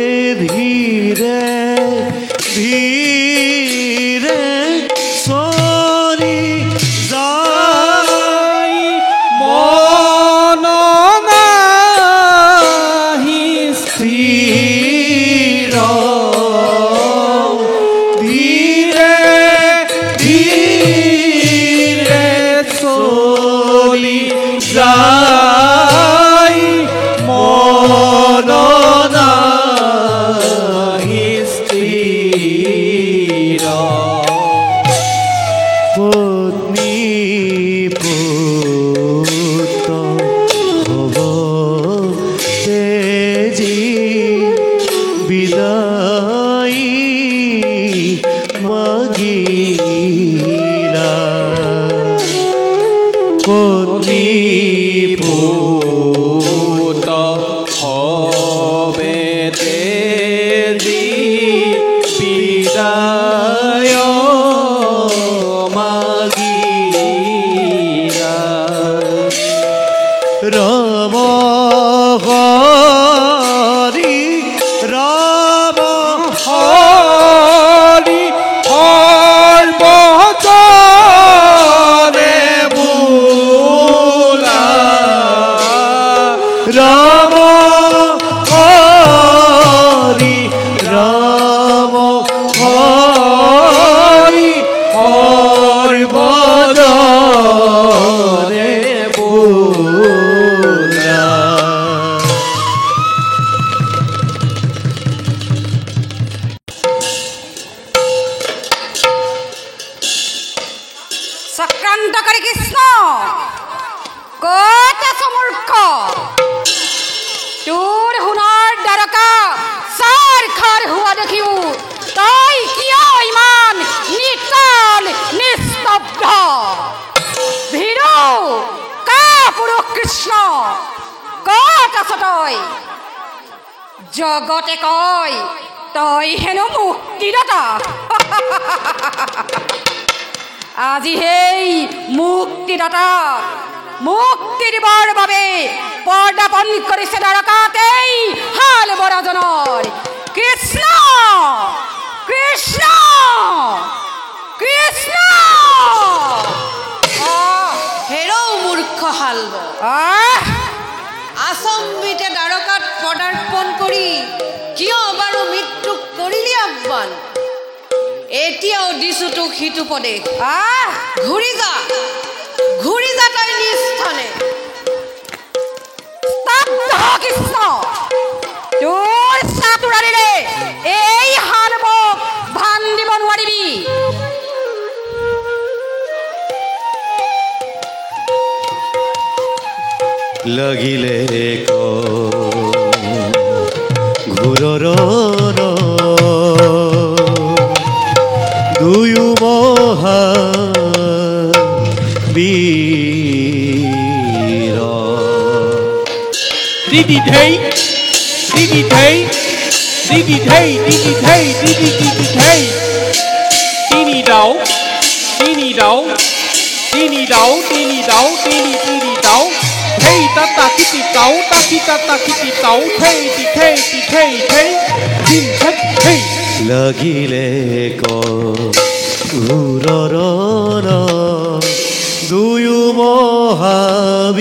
পত্নী পুত হবে তেজি বিদায় মাগিলা ৰাম হৰি ৰাম হৰি সৰ্বজনে বুলা ৰাম হৰি ৰাম হৰি সৰ্বজনে বুলা চক্ৰান্তকাৰী কৃষ্ণ ক'ত আছ মূৰ্খ তোৰ সোণৰ দ্বাৰকা চাৰ খাৰ হোৱা দেখিও তই কিয় ইমান নিতাল নিস্তব্ধ ভীৰু কা পুৰুষ কৃষ্ণ ক'ত আছ তই জগতে কয় তই হেনো মুক্তিদাতা আজি সেই মুক্তিদাতা মুক্তি দিবৰ বাবে পৰ্দাপণ কৰিছে দ্বাৰকাতেই হাল বৰাজনৰ কৃষ্ণ কৃষ্ণ কৃষ্ণ হেৰৌ মূৰ্খ শালব আচম্বিতে দ্বাৰকাত পদাৰ্পণ কৰি কিয় বাৰু মৃত্যুক কৰিলি আহ্বান এতিয়াও দিছো তোক সিটো পদে ঘূৰি যা তই নিজ স্থানে কৃষ্ণ তোৰ চাতুৰাৰীৰে এই হালবক ভান দিব নোৱাৰিবি লাগিলে ঘূৰৰ দুয়ো মহাবীৰ দিদি ধেই দিদি ধেই দিদি ধেই দিদি ধেই দিদি দিদি ধেই তিনি দাও তিনি দাও তিনি দাও তিনি দাও তিনি তিনি দাও ধেই তাতা কিতি দাও তাকি তাতা কিতি দাও ধেই দি ধেই দি ধেই ধেই দিন ধেই লাগিলে ঘূৰৰ দুয়ো মহাবীৰ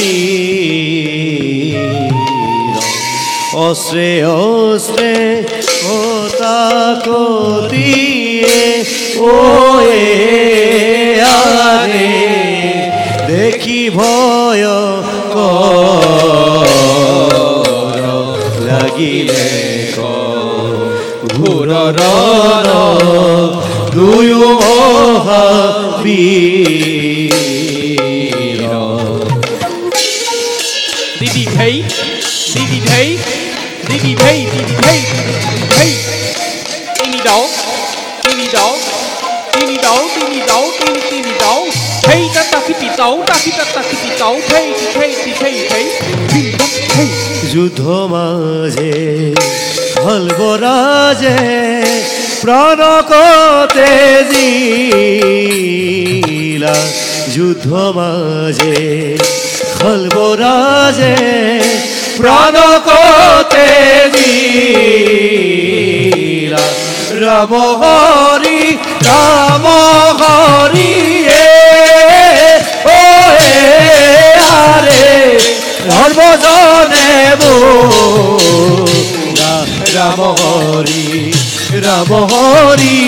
অস্ত্ৰে অস্ত্ৰে কতাকতিয়ে আৰে দেখি ভয় লাগিলে ঘূৰৰ দুয়ো মহাবীৰ দিদি ধেই দিদি ধেই দিদি ধেই দিদি ধেই ধেই তিনি দাও তিনি দাও তিনি দাও তিনি দাও তিনি তিনি দাও ধেই তাতা কিতি দাও তাকি তাতা কিতি দাও ধেই দি ধেই দি ধেই ধেই ধেই যুদ্ধ মাঝে হলবরাজে প্রাণকতে জিলা যুদ্ধ মাঝে হলবরাজে প্রাণকতে জিলা রাম হরি রাম হরি ও আরে সর্বজনে রাম হরি রাম হরি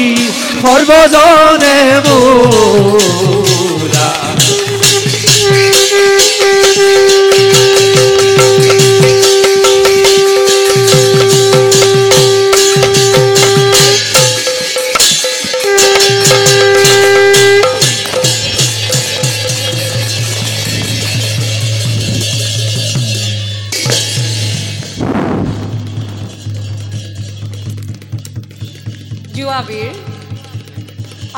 সর্বজনে বোলা যুৱাবীৰ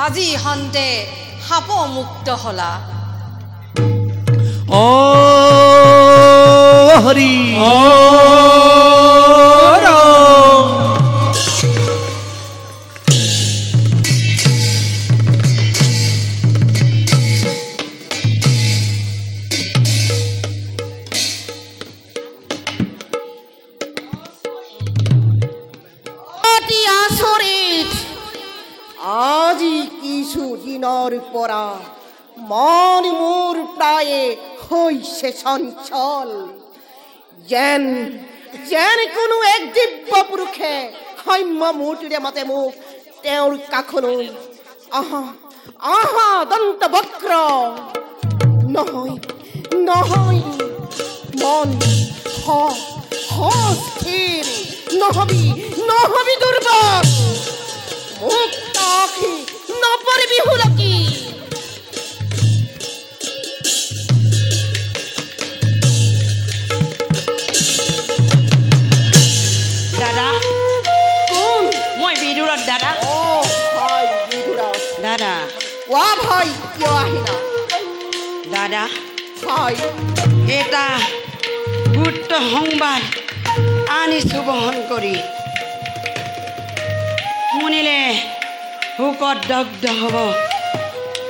আজি হন্তে সাপ মুক্ত হলা ও হৰি ও ৰাম অতি আচৰিত আজি কিছুদিনৰ পৰা মন মোৰ প্ৰায়ে হৈছে চঞ্চল যেন যেন কোনো এক দিব্য পুৰুষে সৌম্য মূৰ্তিৰে মাতে মোক তেওঁৰ কাষলৈ আহা আহা দন্ত বক্ৰ নহয় নহয় মন স্থিৰ নহবি নহবি দুৰ্বল মোক আখি নপৰিবি হুলকি দাদা কোন মই বিদুৰত দাদা অ ভাই বিদুৰাজ দাদা কোৱা ভাই কিয় আহিলা দাদা ভাই এটা গুৰুত্ব সংবাদ আনিছোঁ বহন কৰি শুনিলে শোকত দগ্ধ হ'ব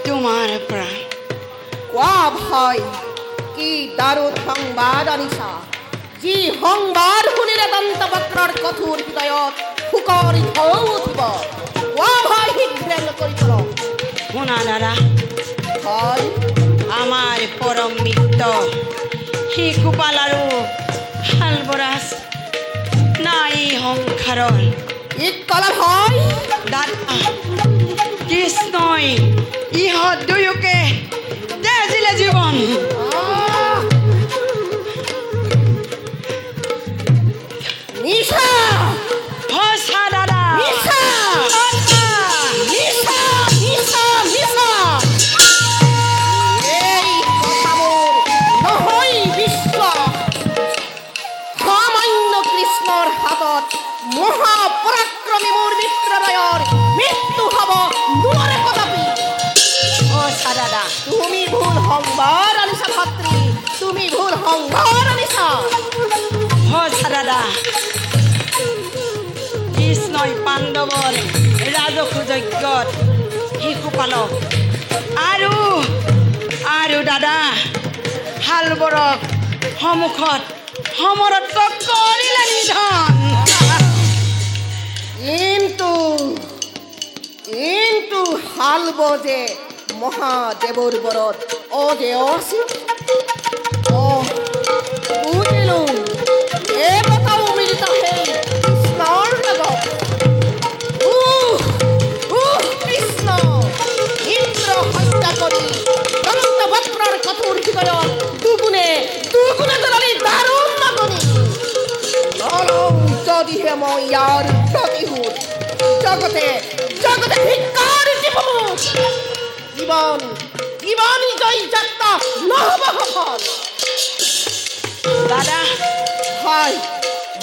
তোমাৰ পৰা কোৱা ভাই কি দাৰুণ সংবাদ আনিছা যি সংবাদ শুনিলে দন্তবক্ৰৰ কঠোৰ হৃদয়ত শোকৰ ঢৌ উঠিব কোৱা ভাই শীঘ্ৰে নকৰি পেলাওক শুনা দাদা ভাই আমাৰ পৰম মিত্ৰ শিশুপাল আৰু শালবৰাজ নাই সংসাৰৰ কি ক'লা ভাই দাদা কৃষ্ণই ইহঁত দুয়োকে তেজিলে জীৱন নিশা সঁচা দাদা নিশা নিশা নিশা নিশা এই কথাবোৰ নহয় বিশ্বাস সামান্য কৃষ্ণৰ হাতত মহাপৰাক্ৰমী মোৰ মিত্ৰদ্বয়ৰ মৃত্যু হ'ব নোৱাৰে কদাপি সঁচা দাদা তুমি ভুল সংবাদ আনিছা ভাতৃ তুমি ভুল সংবাদ আনিছা সঁচা দাদা কৃষ্ণই পাণ্ডৱৰ ৰাজসু যজ্ঞত শিশুপালক আৰু দাদা শালবৰক সন্মুখত সমৰত্ব কৰিলে নিধন কিন্তু শালব যে মহাদেৱৰ বৰত অজেয় আছিল বুজিলো দেৱতাও মিলিত সেই কৃষ্ণৰ লগত কৃষ্ণ ইন্দ্ৰ হত্যা কৰি দন্তবক্ৰৰ কঠোৰ হৃদয়ত দুগুণে জ্বলালি দাৰুণ নাগনি নলওঁ যদিহে মই ইয়াৰ প্ৰতিশোধ জগতে ধিক্কাৰ দিব মোক জীৱন জয় যাত্ৰা নহ'ব সফল দাদা হয়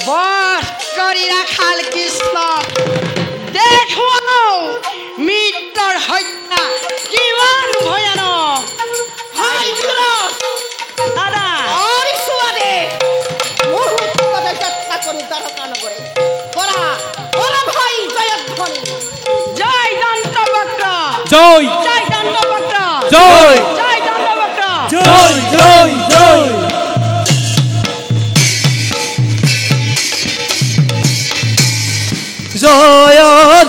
বধ কৰি ৰাখাল কৃষ্ণ দেখুৱাও মিত্ৰৰ হত্যা কিমান ভয়ানক হয় বিদুৰাজ দাদা অৰি ছোৱালী মুহূৰ্ততে যাত্ৰা কৰি দ্বাৰকা নগৰে কৰা ভাই জয়ধ্বনি জয় দন্তবক্ৰ জয় জয় দন্তবক্ৰ জয় জয় দন্তবক্ৰ জয় জয় জয় জয়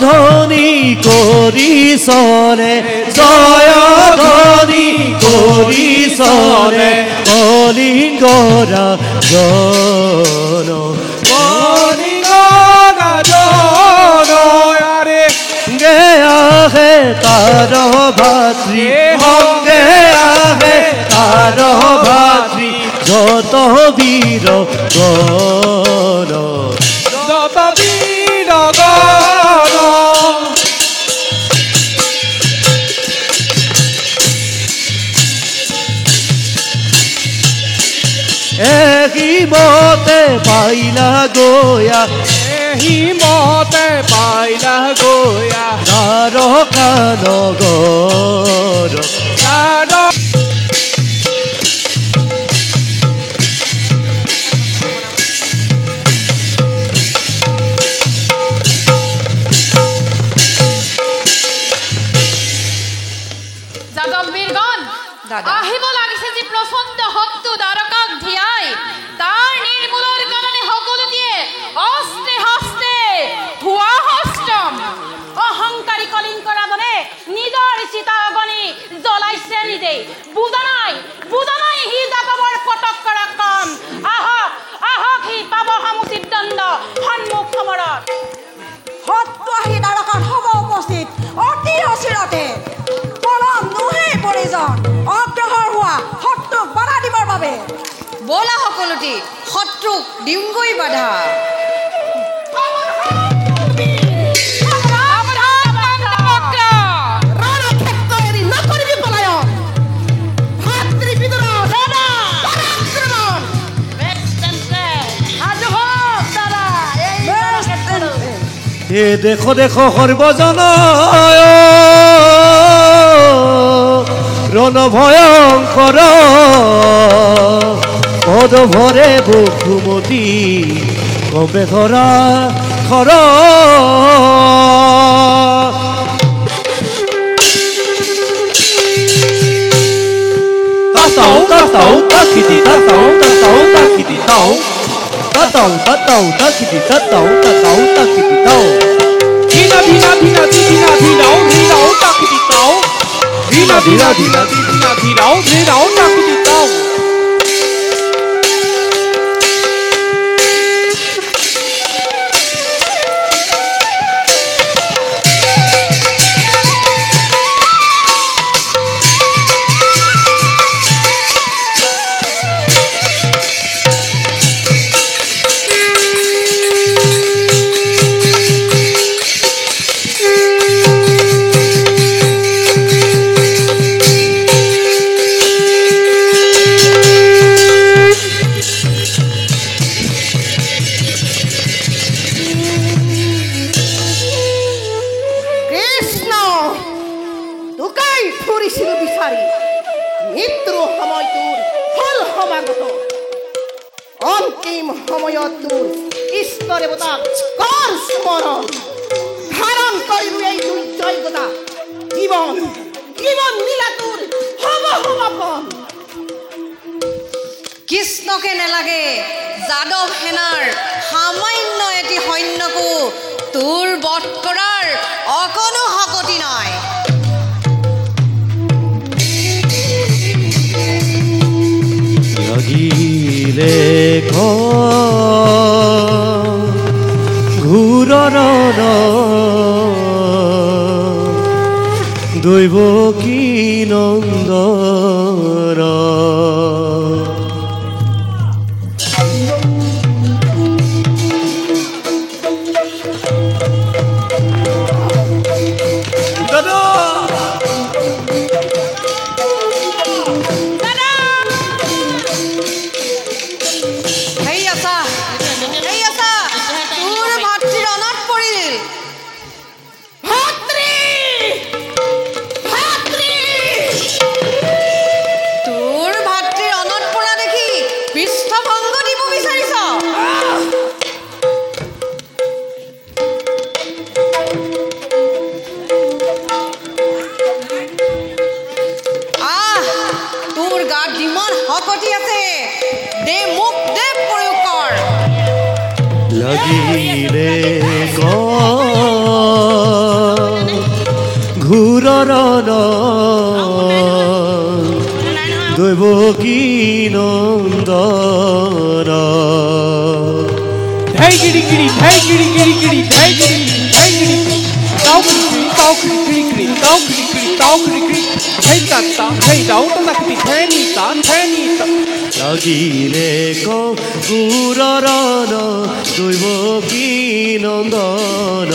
ধ্বনি কৰিছনে জয় ধ্বনি কৰিছনে কলিংগৰা জন গে আহে তাৰ ভাতৃ সংগে আহে তাৰ ভাতৃ যত বীৰ গণ যত বীৰ গণ হিমতে পাইলা গয়া হিমতে পাইলা গয়া দ্বাৰকা নগৰ যাদৱ বীৰগণ দাদা। আহিব লাগিছে যি প্ৰচণ্ড শত্ৰু দ্বাৰকাক ধিয়াই তাৰ নিৰ্মূলৰ কাৰণে সকলোটিয়ে অস্ত্ৰে হস্তে হোৱা হস্তম অহংকাৰী কলিংকৰাজনে নিজৰ চিতা অগ্নি জ্বলাইছে নিজেই বুজা নাই সি যাদৱৰ কটক কৰা কাম আহক সি পাব সমুচিত দণ্ড সন্মুখ সমৰত শত্ৰু আহি দ্বাৰকাত হ'ব উপস্থিত অতি অচিৰতে পলম নোহেই পৰিজন অগ্ৰসৰ হোৱা শত্ৰুক বাধা দিবৰ বাবে বলা সকলোটি শত্ৰুক দিওঁগৈ বাধা রণক্ষেত্র এরি নকরিবি পলায়ন ভাতৃবিদুর আক্রমণ এ দেখো দেখো সর্বজন রণ ভয়ঙ্কর পদ ভরে বসুমতী কবে ধরা খর তাও তাও তাকিতি তাও তাকিতি তাও তাও তাকিতি তাও তাকিতি তাও Vina vina vina vina vina vina takiti tau. Vina vina vina vina vina vina takiti tau. Krishna তোকাই ফুৰিছিল বিচাৰি মৃত্যুৰ সময় তোৰ হল সমাগত অন্তিম সময়ত তোৰ ইষ্ট দেৱতাক কৰ স্মৰণ ধাৰণ কৰিলো এই দুৰ্জয় গতা জীৱন নীলা তোৰ হব সমাপন কৃষ্ণকে নেলাগে যাদৱ সেনাৰ সামান্য এটি সৈন্যকো তোৰ বধ কৰাৰ অকণো শক্তি নাই লাগিলে ঘূৰৰ দৈৱ কি নন্দৰ তোৰ ভাতৃ ৰণত পৰিল তোৰ ভাতৃ ৰণত পৰা দেখি পৃষ্ঠভংগ দিব বিচাৰিছ তোৰ গাত যিমান শক্তি আছে দে মোক দে প্ৰয়োগ কৰ লাগিলে ঘূৰৰ দৈৱ কি নন্দৰ Hey giri giri, hey giri giri giri, hey giri giri, hey giri giri. Tau giri giri, tau giri giri, tau giri giri, tau giri giri. Hey ta ta, hey tau ta takiti, hey ni ta, hey ni ta. লাগিলে ঘূৰৰ দৈৱ কি নন্দন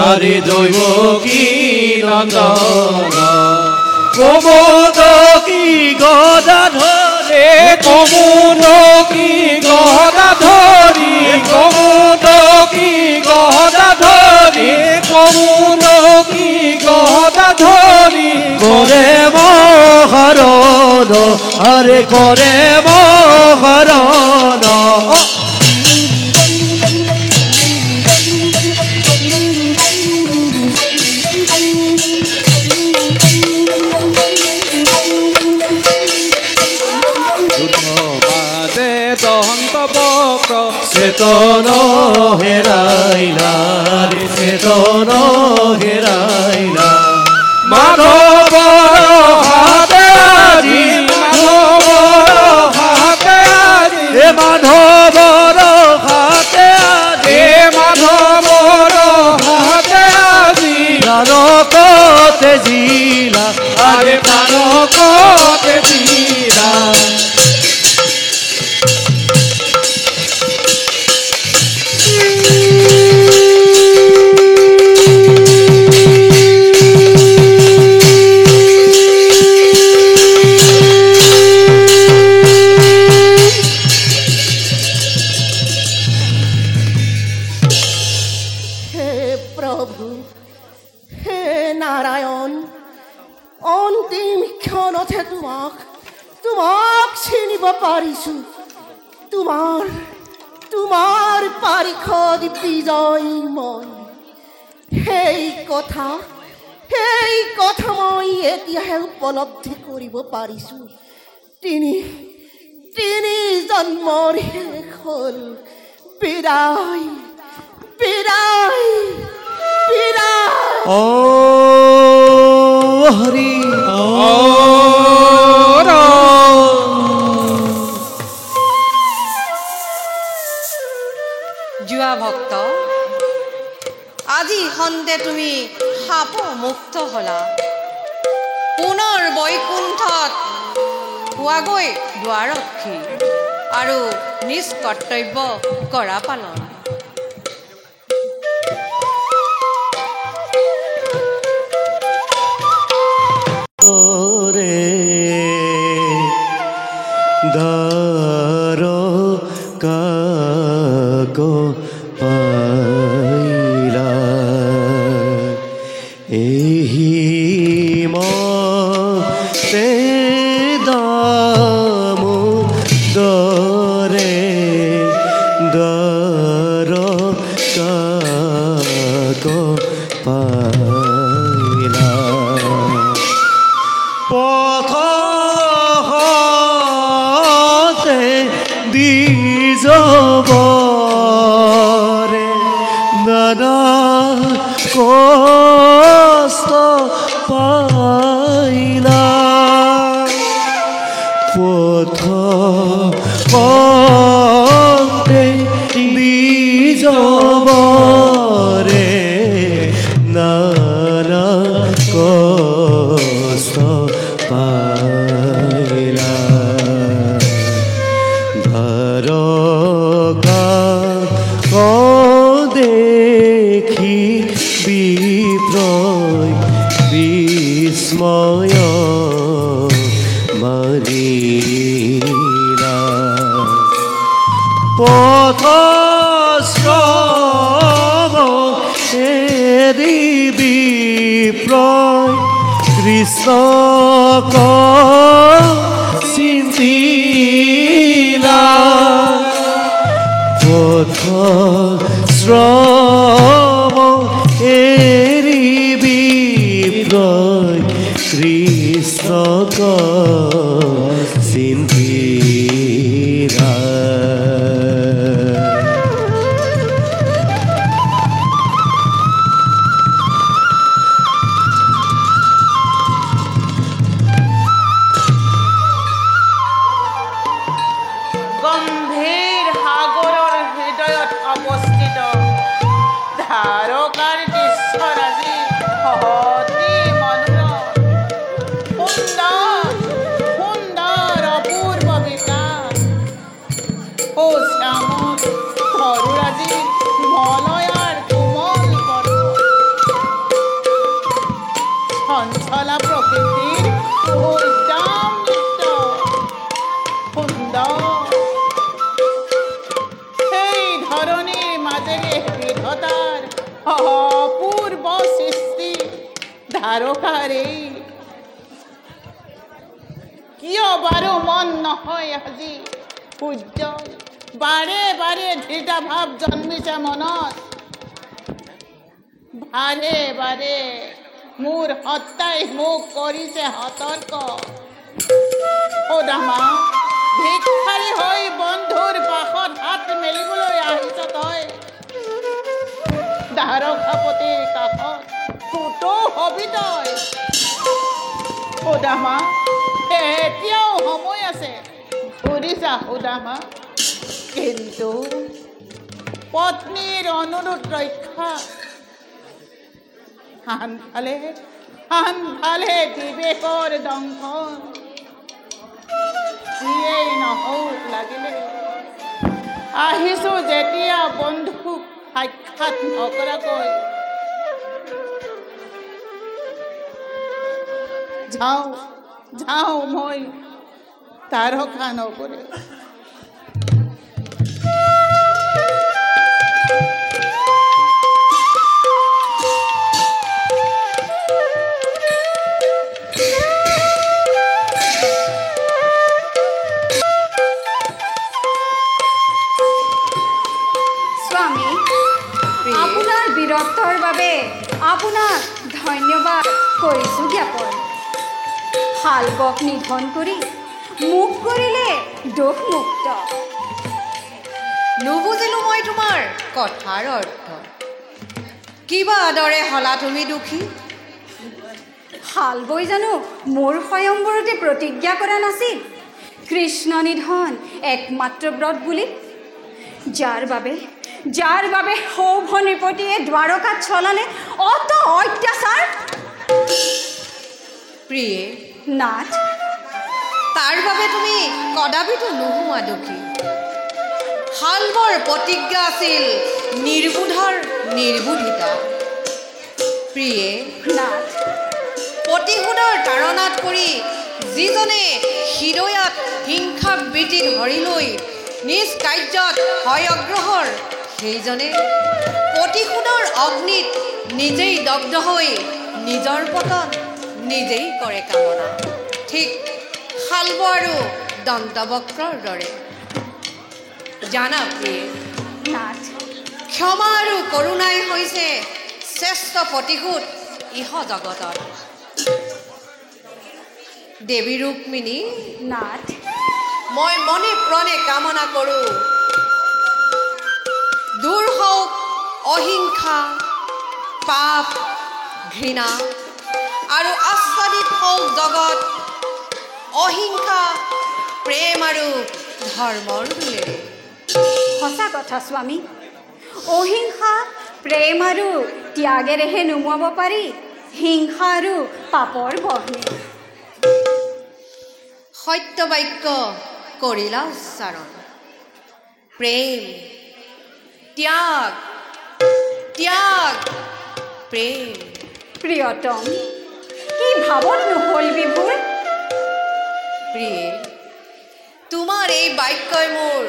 আৰে দৈৱ কি নন্দন কমোদ কি গদাধৰে কমোদ কি গদাধৰি, কমোদ কি গদাধৰি, কমোদ কি গদাধৰি. কৰে মহৰণ আৰে কৰে মহৰণ চেতন হেৰাইলা ৰে চেতন হেৰাইলা মাধৱৰ হাতে আজি মাধৱৰ হাতে আজি হে মাধৱৰ হাতে আজি মাধৱৰ হাতে আজি প্ৰাণকতে জিলা আৰে প্ৰাণকতে জিলা হে প্ৰভু হে নাৰায়ণ অন্তিম ক্ষণতে তোমাক চিনিব পাৰিছো তোমাৰ পাৰিষদ বিজয় মই সেই কথা মই এতিয়াহে উপলব্ধি কৰিব পাৰিছো তিনি জন্মৰ শেষ হ'ল বিদায় ও হৰি যোৱা ভক্ত আজি সন্দে তুমি সাপ মুক্ত হলা পুনৰ বৈকুণ্ঠত পোৱাগৈ দুৱাৰক্ষী আৰু নিজ কৰ্তব্য কৰা পালন ৰে দাৰ কাক পাইলা এহি মতে দামো দৰে দাৰ কাক পাইলা পথতে দিজবৰে নানা কষ্ট পাইলা পথতে দিজবৰে নানা কষ্ট পাইলা ধাৰকা দেখি বিপ্ৰয় বিস্ময় মাৰিলা পথশ্ৰৱ এৰি বিপ্ৰয় কৃষ্ণক চিন্তিলা পথশ্ৰৱ এৰি বিপ্ৰয় কৃষ্ণক চিন্তিলা গম্ভীৰ সাগৰৰ হৃদয়ত অৱস্থিত ধাৰকাৰ দৃশ্যৰ আজি অতি মনোৰম সুন্দৰ অপূৰ্ব বিকাশ ও শ্যামল সৰুৰ আজি মলয়াৰ কোমল পৰ্বত চঞ্চলা প্ৰকৃতিৰ উদ্যাম নৃত্য সুন্দৰ মাজেৰে বিধতাৰ অপূৰ্ব সৃষ্টি ধাৰকাৰে কিয় বাৰু মন নহয় আজি উজ্জ্বল বাৰে বাৰে ধৃতা ভাৱ জন্মিছে মনত বাৰে বাৰে মোৰ হত্যাই মোক কৰিছে সতৰ্ক ও দামা ভিক্ষাৰী হৈ বন্ধুৰ পাশত হাত মেলিবলৈ আহিছ তই দ্বাৰকাপতিৰ কাষত ফুটো হবি তই সুদামা এতিয়াও সময় আছে ঘূৰিছা সুদামা কিন্তু পত্নীৰ অনুৰোধ ৰক্ষা আনফালে বিবেকৰ দংশন যিয়েই নহওক লাগিলে আহিছোঁ যেতিয়া বন্ধুক সাক্ষাৎ নকৰাকৈ যাওঁ মই তাৰকা নগৰে স্বামী আপোনাৰ বীৰত্বৰ বাবে আপোনাক ধন্যবাদ কৰিছোঁ জ্ঞাপন শালকক নিধন কৰি মোক কৰিলে দোষমুক্ত নুবুজিলোঁ মই তোমাৰ কথাৰ অৰ্থ কিবা দৰে হলা তুমি দুখী শালবৈ জানো মোৰ স্বয়ম্বৰতে প্ৰতিজ্ঞা কৰা নাছিল কৃষ্ণ নিধন একমাত্ৰ ব্ৰত বুলি যাৰ বাবে সৌভ নৃপতিয়ে দ্বাৰকাত চলালে অত অত্যাচাৰ প্ৰিয়ে নাথ তাৰ বাবে তুমি কদাপিতো নোহোৱা দুখী শালবৰ প্ৰতিজ্ঞা আছিল নিৰ্বোধৰ নিৰ্বোধিতা প্ৰিয়ে নাথ প্ৰতিশোধৰ তাৰণাত পৰি যিজনে হৃদয়াত হিংসা বৃত্তি ধৰি লৈ নিজ কাৰ্যত হয় অগ্ৰসৰ সেইজনে প্ৰতিশোধৰ অগ্নিত নিজেই দগ্ধ হৈ নিজৰ পতন নিজেই কৰে কামনা ঠিক শালব আৰু দন্তবক্ৰৰ দৰে জানা প্ৰিয়ে নাথ ক্ষমা আৰু কৰোণাই হৈছে শ্ৰেষ্ঠ প্ৰতিশোধ ইহ জগতত দেৱী ৰুক্মিণী নাথ মই মনে প্ৰাণে কামনা কৰোঁ দূৰ হওক অহিংসা পাপ ঘৃণা আৰু আস্বাদিত হওক জগত অহিংসা প্ৰেম আৰু ধৰ্মৰ দোলেৰে সঁচা কথা স্বামী অহিংসা প্ৰেম আৰু ত্যাগেৰেহে নুমুৱাব পাৰি হিংসা আৰু পাপৰ বহ্নি সত্য বাক্য কৰিলা উচ্চাৰণ প্ৰেম ত্যাগ ত্যাগ প্ৰেম প্ৰিয়তম কি ভাৱত নহ'ল বিভোৰ প্ৰিয়ে তোমাৰ এই বাক্যই মোৰ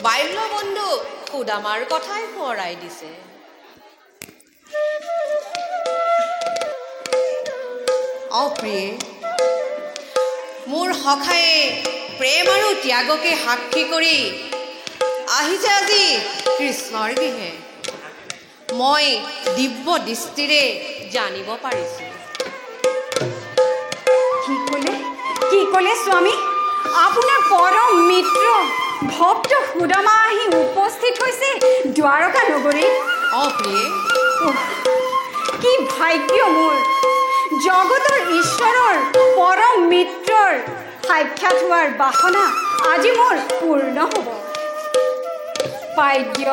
বাল্যবন্ধু সুদামাৰ কথাই সোঁৱৰাই দিছে প্ৰিয়ে মোৰ সখায়ে প্ৰেম আৰু ত্যাগকে সাক্ষী কৰি আহিছে আজি কৃষ্ণৰ গৃহে মই দিব্য দৃষ্টিৰে জানিব পাৰিছোঁ কি ক'লে স্বামী আপোনাৰ পৰম মিত্ৰ ভক্ত সুদামা আহি উপস্থিত হৈছে দ্বাৰকা নগৰীত প্ৰিয়ে কি ভাগ্য মোৰ জগতৰ ঈশ্বৰৰ পৰম মিত্ৰৰ সাক্ষাৎ হোৱাৰ বাসনা আজি মোৰ পূৰ্ণ হ'ব পাদ্য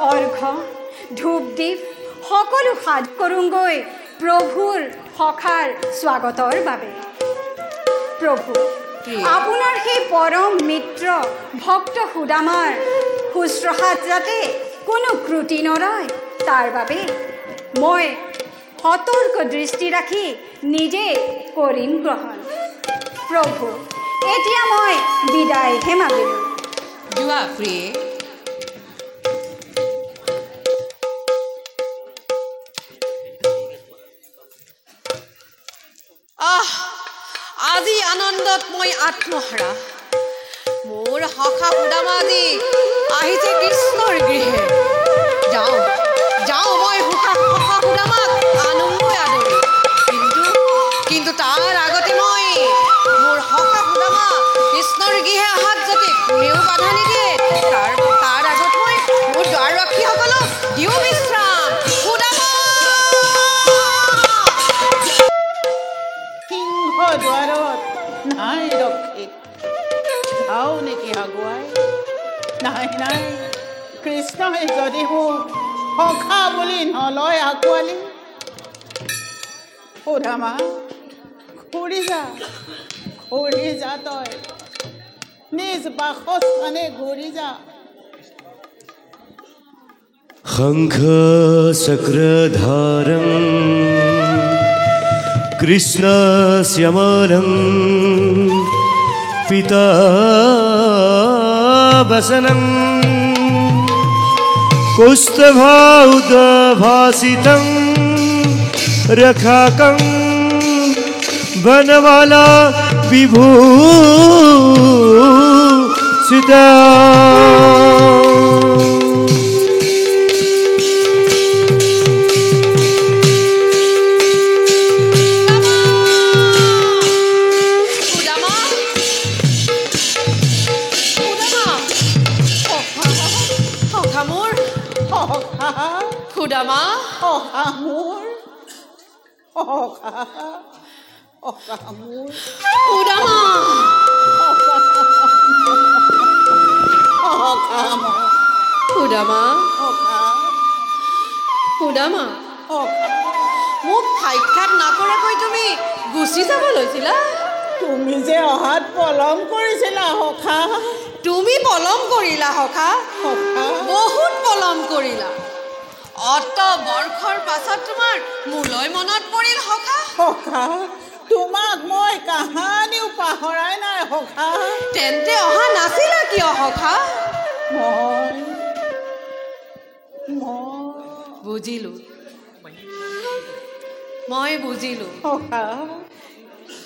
অৰ্ঘ্য ধূপ দীপ সকলো সাজ কৰোঁগৈ প্ৰভুৰ সখাৰ স্বাগতৰ বাবে প্ৰভু আপোনাৰ সেই পৰম মিত্ৰ ভক্ত সুদামাৰ শুশ্ৰূষাত যাতে কোনো ক্ৰুটি নৰয় তাৰ বাবে মই সতৰ্ক দৃষ্টি ৰাখি নিজে কৰিম গ্ৰহণ প্ৰভু এতিয়া মই বিদায়হে মাগিলোঁ যোৱা প্ৰিয়ে আজি আনন্দত মই আত্মহাৰা মোৰ সখা সুদামা আজি আহিছে কৃষ্ণৰ গৃহে যাওঁ মই সখা সুদামাক আনন্দই আদৰি কিন্তু তাৰ আগতে মই মোৰ সখা সুদামা কৃষ্ণৰ গৃহে অহাত দুৱাৰত নাই ৰক্ষী যাওঁ নেকি আগুৱাই নাই নাই কৃষ্ণই যদি মোক সখা বুলি নলয় আঁকোৱালি সুধামা ঘূৰি যা তই নিজ বাসস্থানে ঘূৰি যা শঙ্খ চক্ৰধাৰং কৃষ্ণ শ্যামলং পীতাবসনং কৌস্তভৌদভাসিতং ৰক্ষাকং বনমালা বিভূষিতা সুদামা মোৰ সুদামা সুদামা সুদামা মোক সাক্ষাৎ নকৰাকৈ তুমি গুচি যাব লৈছিলা তুমি যে অহাত পলম কৰিছিলা সখা তুমি পলম কৰিলা সখা বহুত পলম কৰিলা অত বৰ্ষৰ পাছত তোমাৰ মোলৈ মনত পৰিল সখা সখা তোমাক মই কাহানিও পাহৰাই নাই সখা তেন্তে অহা নাছিলা কিয় সখা বুজিলো মই বুজিলো সখা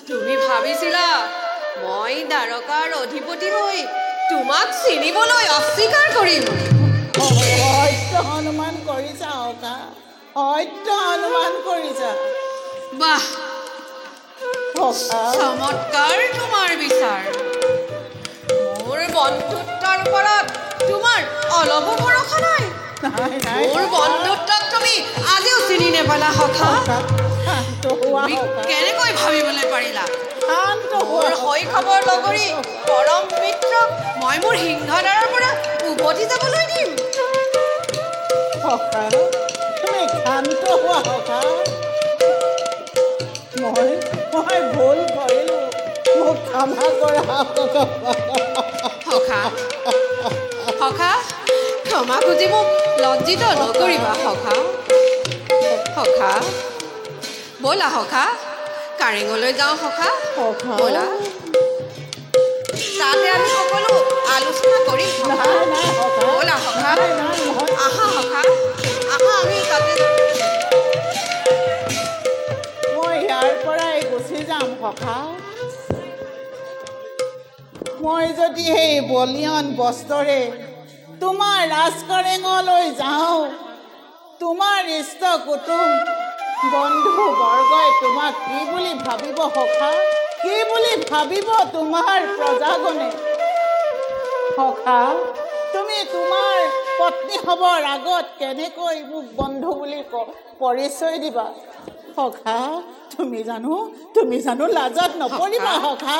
তুমি ভাবিছিলা মই দ্বাৰকাৰ অধিপতি হৈ তোমাক চিনিবলৈ অস্বীকাৰ কৰিম সত্য অনুমান কৰিছা সখা সত্য অনুমান কৰিছা বাহ চমৎকাৰ তোমাৰ বিচাৰ মোৰ বন্ধুত্বৰ ওপৰত তোমাৰ অলপো ভৰসা নাই মোৰ বন্ধুত্বক তুমি আজিও চিনি নেপালা সখা তুমি কেনেকৈ ভাবিবলৈ পাৰিলা মোৰ শৈশৱৰ লগৰী পৰম মিত্ৰক মই মোৰ সিংহদ্বাৰৰ পৰা উভতি যাবলৈ দিম তুমি শান্ত হোৱা সখা মই ভুল কৰিলো মোক ক্ষমা কৰা সখা সখা ক্ষমা খুজি মোক লজ্জিত নকৰিবা সখা সখা ব'লা সখা কাৰেঙলৈ যাওঁ সখা ব'লা তাতে আমি সকলো আলোচনা কৰিম ব'লা সখা আহা সখা আহা আমি তাতে মই ইয়াৰ পৰাই গুচি যাম সখা মই যদি সেই বলিয়ন বস্ত্ৰৰে তোমাৰ ৰাজকাৰেঙলৈ যাওঁ তোমাৰ ইষ্ট কুটুম বন্ধু বৰ্গই তোমাক কি বুলি ভাবিব সখা কি বুলি ভাবিব তোমাৰ প্ৰজাগণে সখা তুমি তোমাৰ পত্নী হ'বৰ আগত কেনেকৈ মোক বন্ধু বুলি পৰিচয় দিবা সখা তুমি জানো লাজত নপৰিবা সখা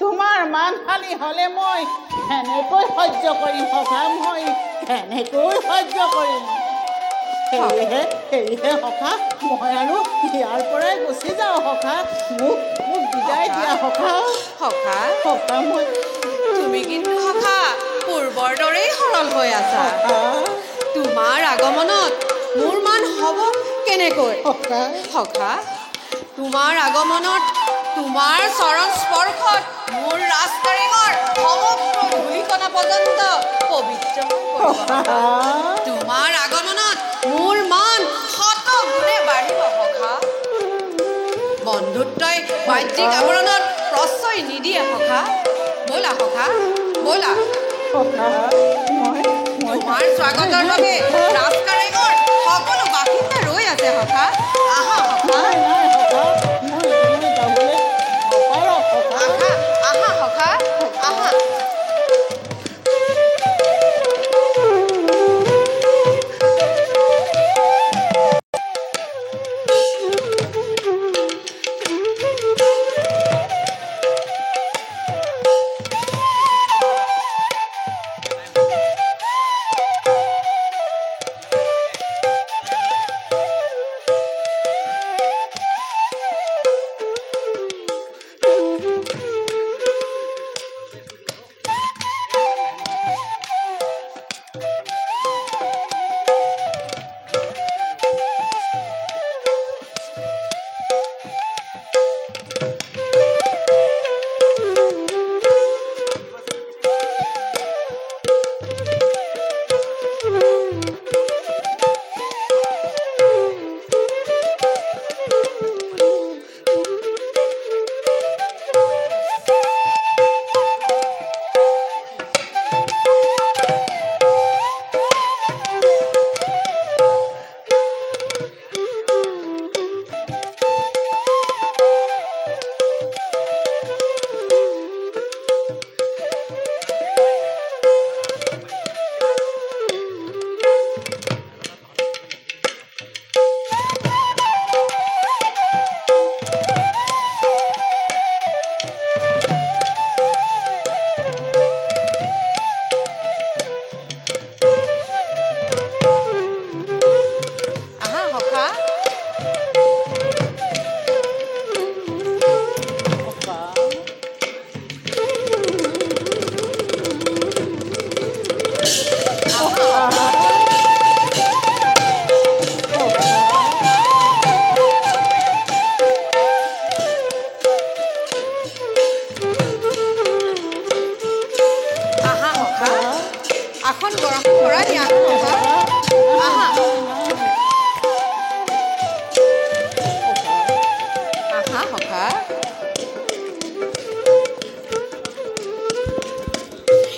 তোমাৰ মানহানি হ'লে মই কেনেকৈ সহ্য কৰিম সখা মই কেনেকৈ সহ্য কৰিম সেয়েহে সখা মই আৰু ইয়াৰ পৰাই গুচি যাওঁ সখা মোক বিদায় দিয়া সখা মই তুমি কিন্তু সখা পূৰ্বৰ দৰেই সৰল হৈ আছা তোমাৰ আগমনত মোৰ মান হ'ব কেনেকৈ সখা তোমাৰ আগমনত তোমাৰ চৰণ স্পৰ্শত মোৰ ৰাজকাৰেঙৰ সমগ্ৰ ধূলিকণা পৰ্যন্ত পবিত্ৰ তোমাৰ আগমনত মোৰ মান শত গুণে বাঢ়িব সখা বন্ধুত্বই বাহ্যিক আৱৰণত প্ৰশ্ৰয় নিদিয়ে সখা ব'লা সখা ব'লা তোমাৰ স্বাগতৰ বাবে ৰাজকাৰেঙৰ সকলো বাসিন্দা ৰৈ আছে সখা আহা সখা আহা সখা আহা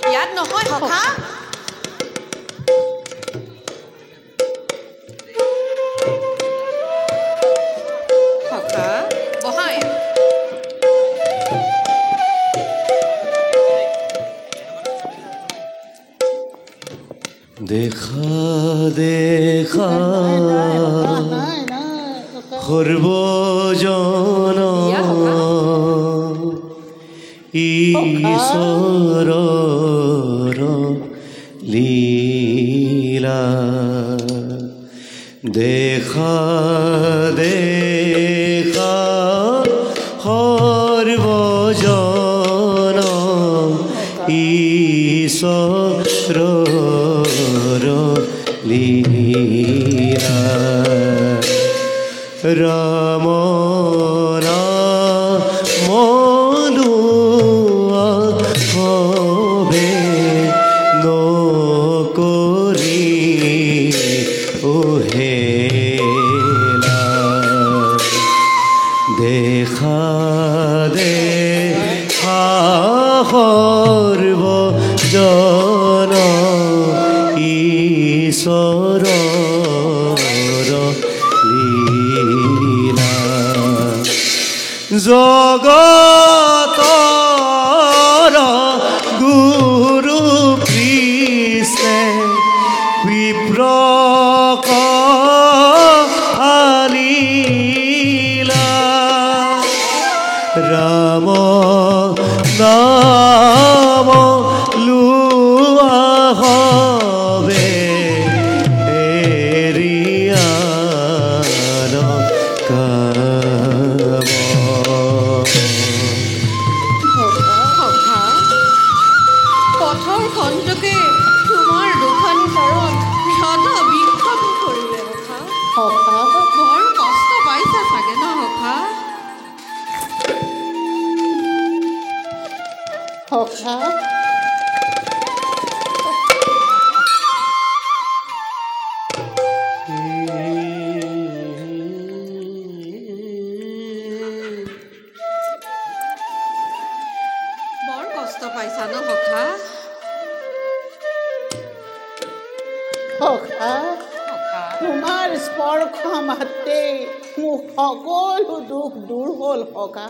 ইয়াত নহয় সখা সখা বহাই দেখা দেখা সর্বজন ঈশ্বৰৰ লীলা দেখা দেখা সৰ্বজন ঈশ্বৰৰ লীলা ৰাম নাম লোৱা হবে নকৰি অহেলা দেখা দেখা সৰ্বজন ঈশ্বৰৰ লীলা জগতৰ গুৰু কৃষ্ণে বিপ্ৰক আলিলা ৰাম নাম লোৱা হবে এৰিয়াৰ কাম সখা পথৰ খণ্ডকে তোমাৰ দুখন চৰণ সদা বিক্ষত কৰিলে সখা বৰ কষ্ট পাইছা চাগে ন সখা সখা বৰ কষ্ট পাইছা ন সখা সখা তোমাৰ স্পৰ্শ মাতে মোৰ সকলো দুখ দূৰ হ'ল সখা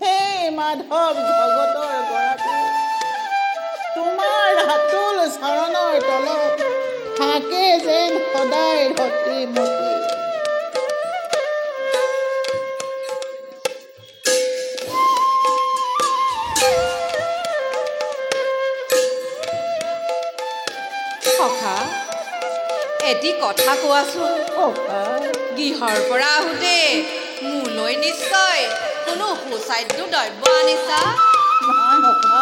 হে মাধৱ জগতৰ গৰাকী তোমাৰ হাতল চৰণৰ তলত থাকে যেন সদায় ৰতি মতি সখা এটি কথা কোৱাচোন সখা গৃহৰ পৰা আহোঁতে মোলৈ নিশ্চয় কোনো সুস্বাদ্য দ্ৰব্য আনিছা নাই সখা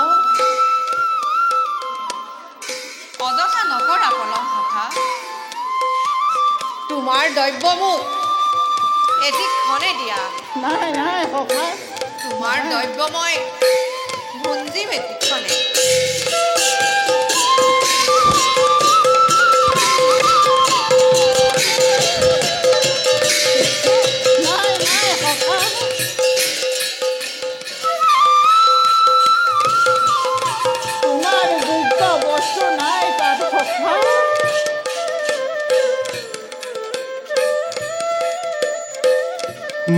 অযথা নকৰা পলম সখা তোমাৰ দ্ৰব্য মোক এটিক্ষণে দিয়া। নাই নাই সখা, তোমাৰ দ্ৰব্য মই ভুঞ্জিম এটিক্ষণে। নাই নাই সখা, তোমাৰ যোগ্য বস্তু নাই তাত সখা।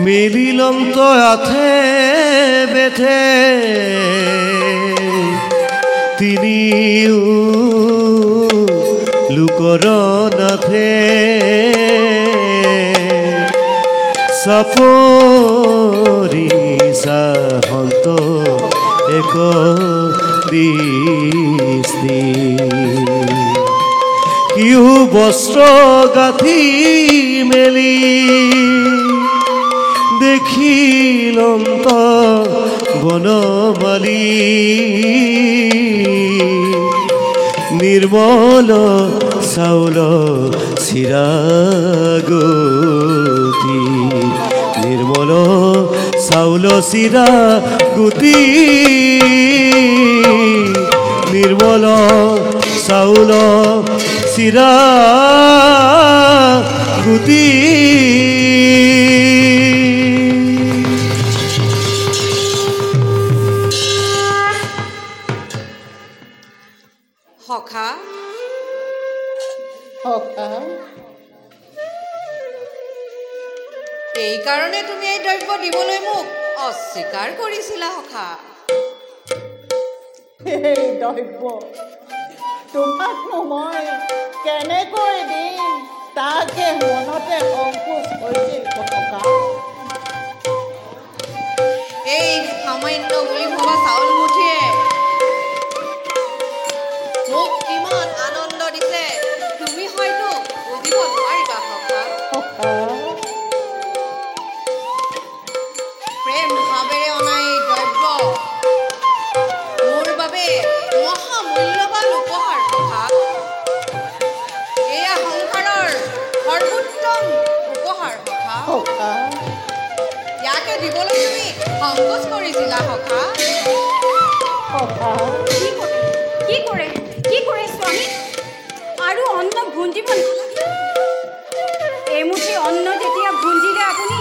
মিলিলম তো আথে বেঠে তিনিও লোকৰ নাথে চাপৰি চাহন্ত এক দৃষ্টি কিয় বস্ত্ৰ গাঁঠি মেলি দেখিলন্ত বনমালী নিৰ্মল চাউল চিৰাগুটি নিৰ্মল চাউল চিৰাগুটি নিৰ্মল চাউল চিৰাগুটি সখা, সখা, এই কাৰণে তুমি এই দ্ৰব্য দিবলৈ মোক অস্বীকাৰ কৰিছিলা সখা। এই দ্ৰব্য তোমাকনো মই কেনেকৈ দিম তাকে মনতে সংকোচ হৈছিল সখা। এই সামান্য বুলি ভবা চাউল মুঠিয়ে মোক কিমান আনন্দ দিছে তুমি হয়তো বুজিব নোৱাৰিবা সখা। সখা, প্ৰেম ভাৱেৰে অনা এই দ্ৰব্য মোৰ বাবে মহামূল্যৱান উপহাৰ সখা। এয়া সংসাৰৰ সৰ্বোত্তম উপহাৰ সখা। সখা, ইয়াকে দিবলৈ তুমি সংকোচ কৰিছিলা সখা। সখা, কি কৰে স্বামী? আৰু অন্ন ভুঞ্জিব নালাগে? এমুঠি অন্ন যেতিয়া ভুঞ্জিলে আপুনি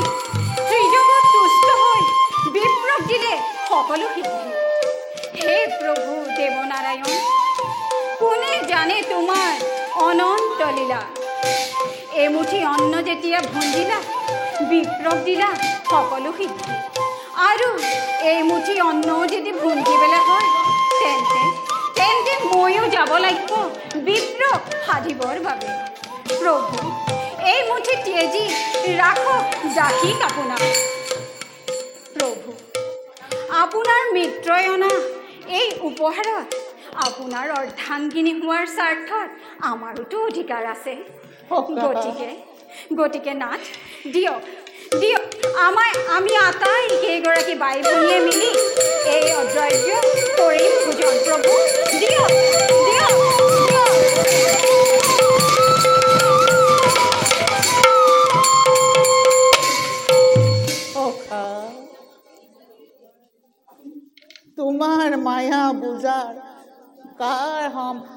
ত্ৰিজগত তুষ্ট হৈ বিপ্ৰক দিলে সকলো সিদ্ধি। হে প্ৰভু দেৱনাৰায়ণ, কোনে জানে তোমাৰ অনন্ত লীলা। এমুঠি অন্ন যেতিয়া ভুঞ্জিলা বিপ্ৰক দিলা সকলো সিদ্ধি। আৰু এইমুঠি অন্নও যদি ভুঞ্জিবলৈ হয় তেন্তে তেন্তে ময়ো যাব লাগিব বিপ্ৰক সাধিবৰ বাবে। প্ৰভু এই মুঠি তেজি ৰাখক দাসীক আপোনাৰ। প্ৰভু আপোনাৰ মিত্ৰই অনা এই উপহাৰত আপোনাৰ অৰ্ধাংগিনী হোৱাৰ স্বাৰ্থত আমাৰোতো অধিকাৰ আছে। গতিকে নাথ দিয়ক দিয়ক, আমি আটাই কেইগৰাকী বাই ভনীয়ে মিলি এই অদ্ৰব্য কৰিম ভোজন। প্ৰভু দিয়ক দিয়ক দিয়ক। সখা, তোমাৰ মায়া বুজাৰ কাৰ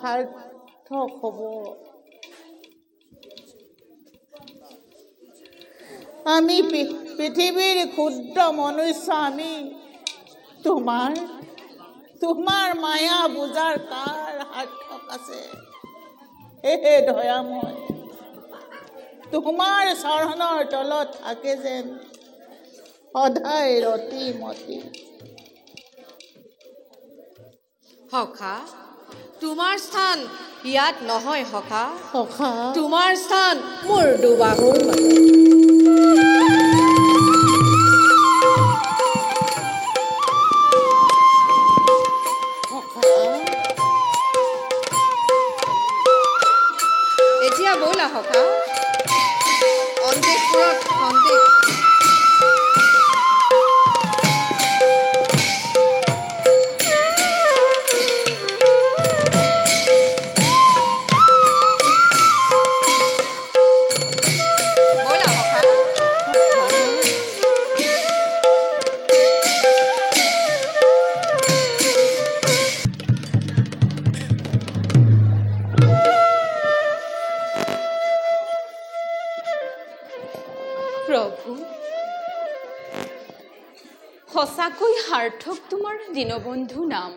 সাৰ্থক হ'ব? আমি পৃথিৱীৰ ক্ষুদ্ৰ মনুষ্য, আমি তোমাৰ মায়া বুজাৰ কাৰ সাৰ্থক আছে? হে দয়াময়, তোমাৰ চৰণৰ তলত থাকে যেন সদায় ৰতি মতি। সখা, তোমাৰ স্থান ইয়াত নহয় সখা। সখা, তোমাৰ স্থান মোৰ দুবাহুৰ মাজত। এতিয়া ব'লা সখা, অন্তেপুৰত সন্দেহ ব'লা সখা। সঁচাকৈ সাৰ্থক তোমাৰ দীনবন্ধু নাম।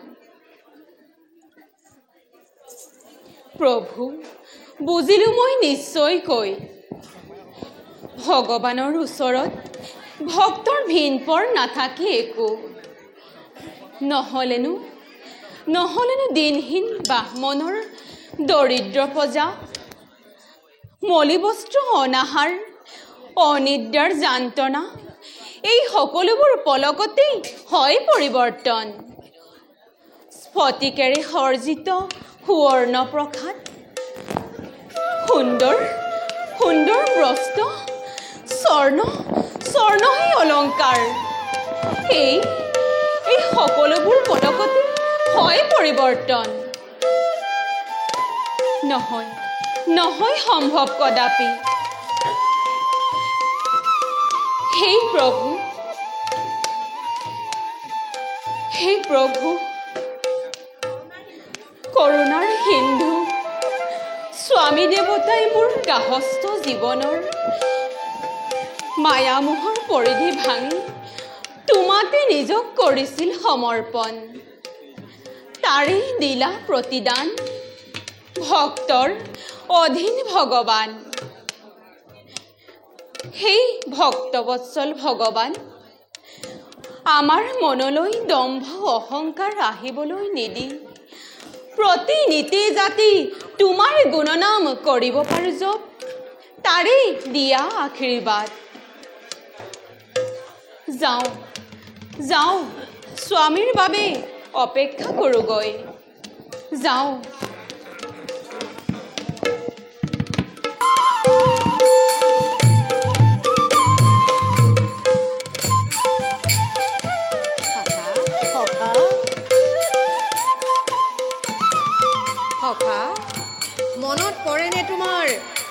প্ৰভু, বুজিলোঁ মই নিশ্চয়কৈ, ভগৱানৰ ওচৰত ভক্তৰ ভিনপৰ নাথাকে একো। নহ'লেনো দিনহীন বাহমনৰ দৰিদ্ৰ প্ৰজা, মলিবস্ত্ৰ অনাহাৰ, অনিদ্ৰাৰ যান্ত্ৰণা, এই সকলোবোৰ পলকতেই হয় পৰিৱৰ্তন। স্ফটিকেৰে সৰ্জিত সুৱৰ্ণ প্ৰসাদ, সুন্দৰ সুন্দৰ বস্ত্ৰ, স্বৰ্ণহী অলংকাৰ, এই সকলোবোৰ পলকতে হয় পৰিৱৰ্তন। নহয় সম্ভৱ কদাপি। হে প্ৰভু, কৰুণাৰ সিন্ধু, স্বামী দেৱতাই মোৰ গাহস্থ জীৱনৰ মায়ামোহৰ পৰিধি ভাঙি তোমাতে নিজক কৰিছিল সমৰ্পণ। তাৰেই দিলা প্ৰতিদান, ভক্তৰ অধীন ভগৱান। সেই ভক্তবৎসল ভগৱান, আমাৰ মনলৈ দম্ভ অহংকাৰ আহিবলৈ নিদি প্ৰতিনিতি জাতি তোমাৰ গুণনাম কৰিব পাৰো জপ, তাৰেই দিয়া আশীৰ্বাদ। যাওঁ স্বামীৰ বাবে অপেক্ষা কৰোঁগৈ, যাওঁ। মনত পৰেনে তোমাৰ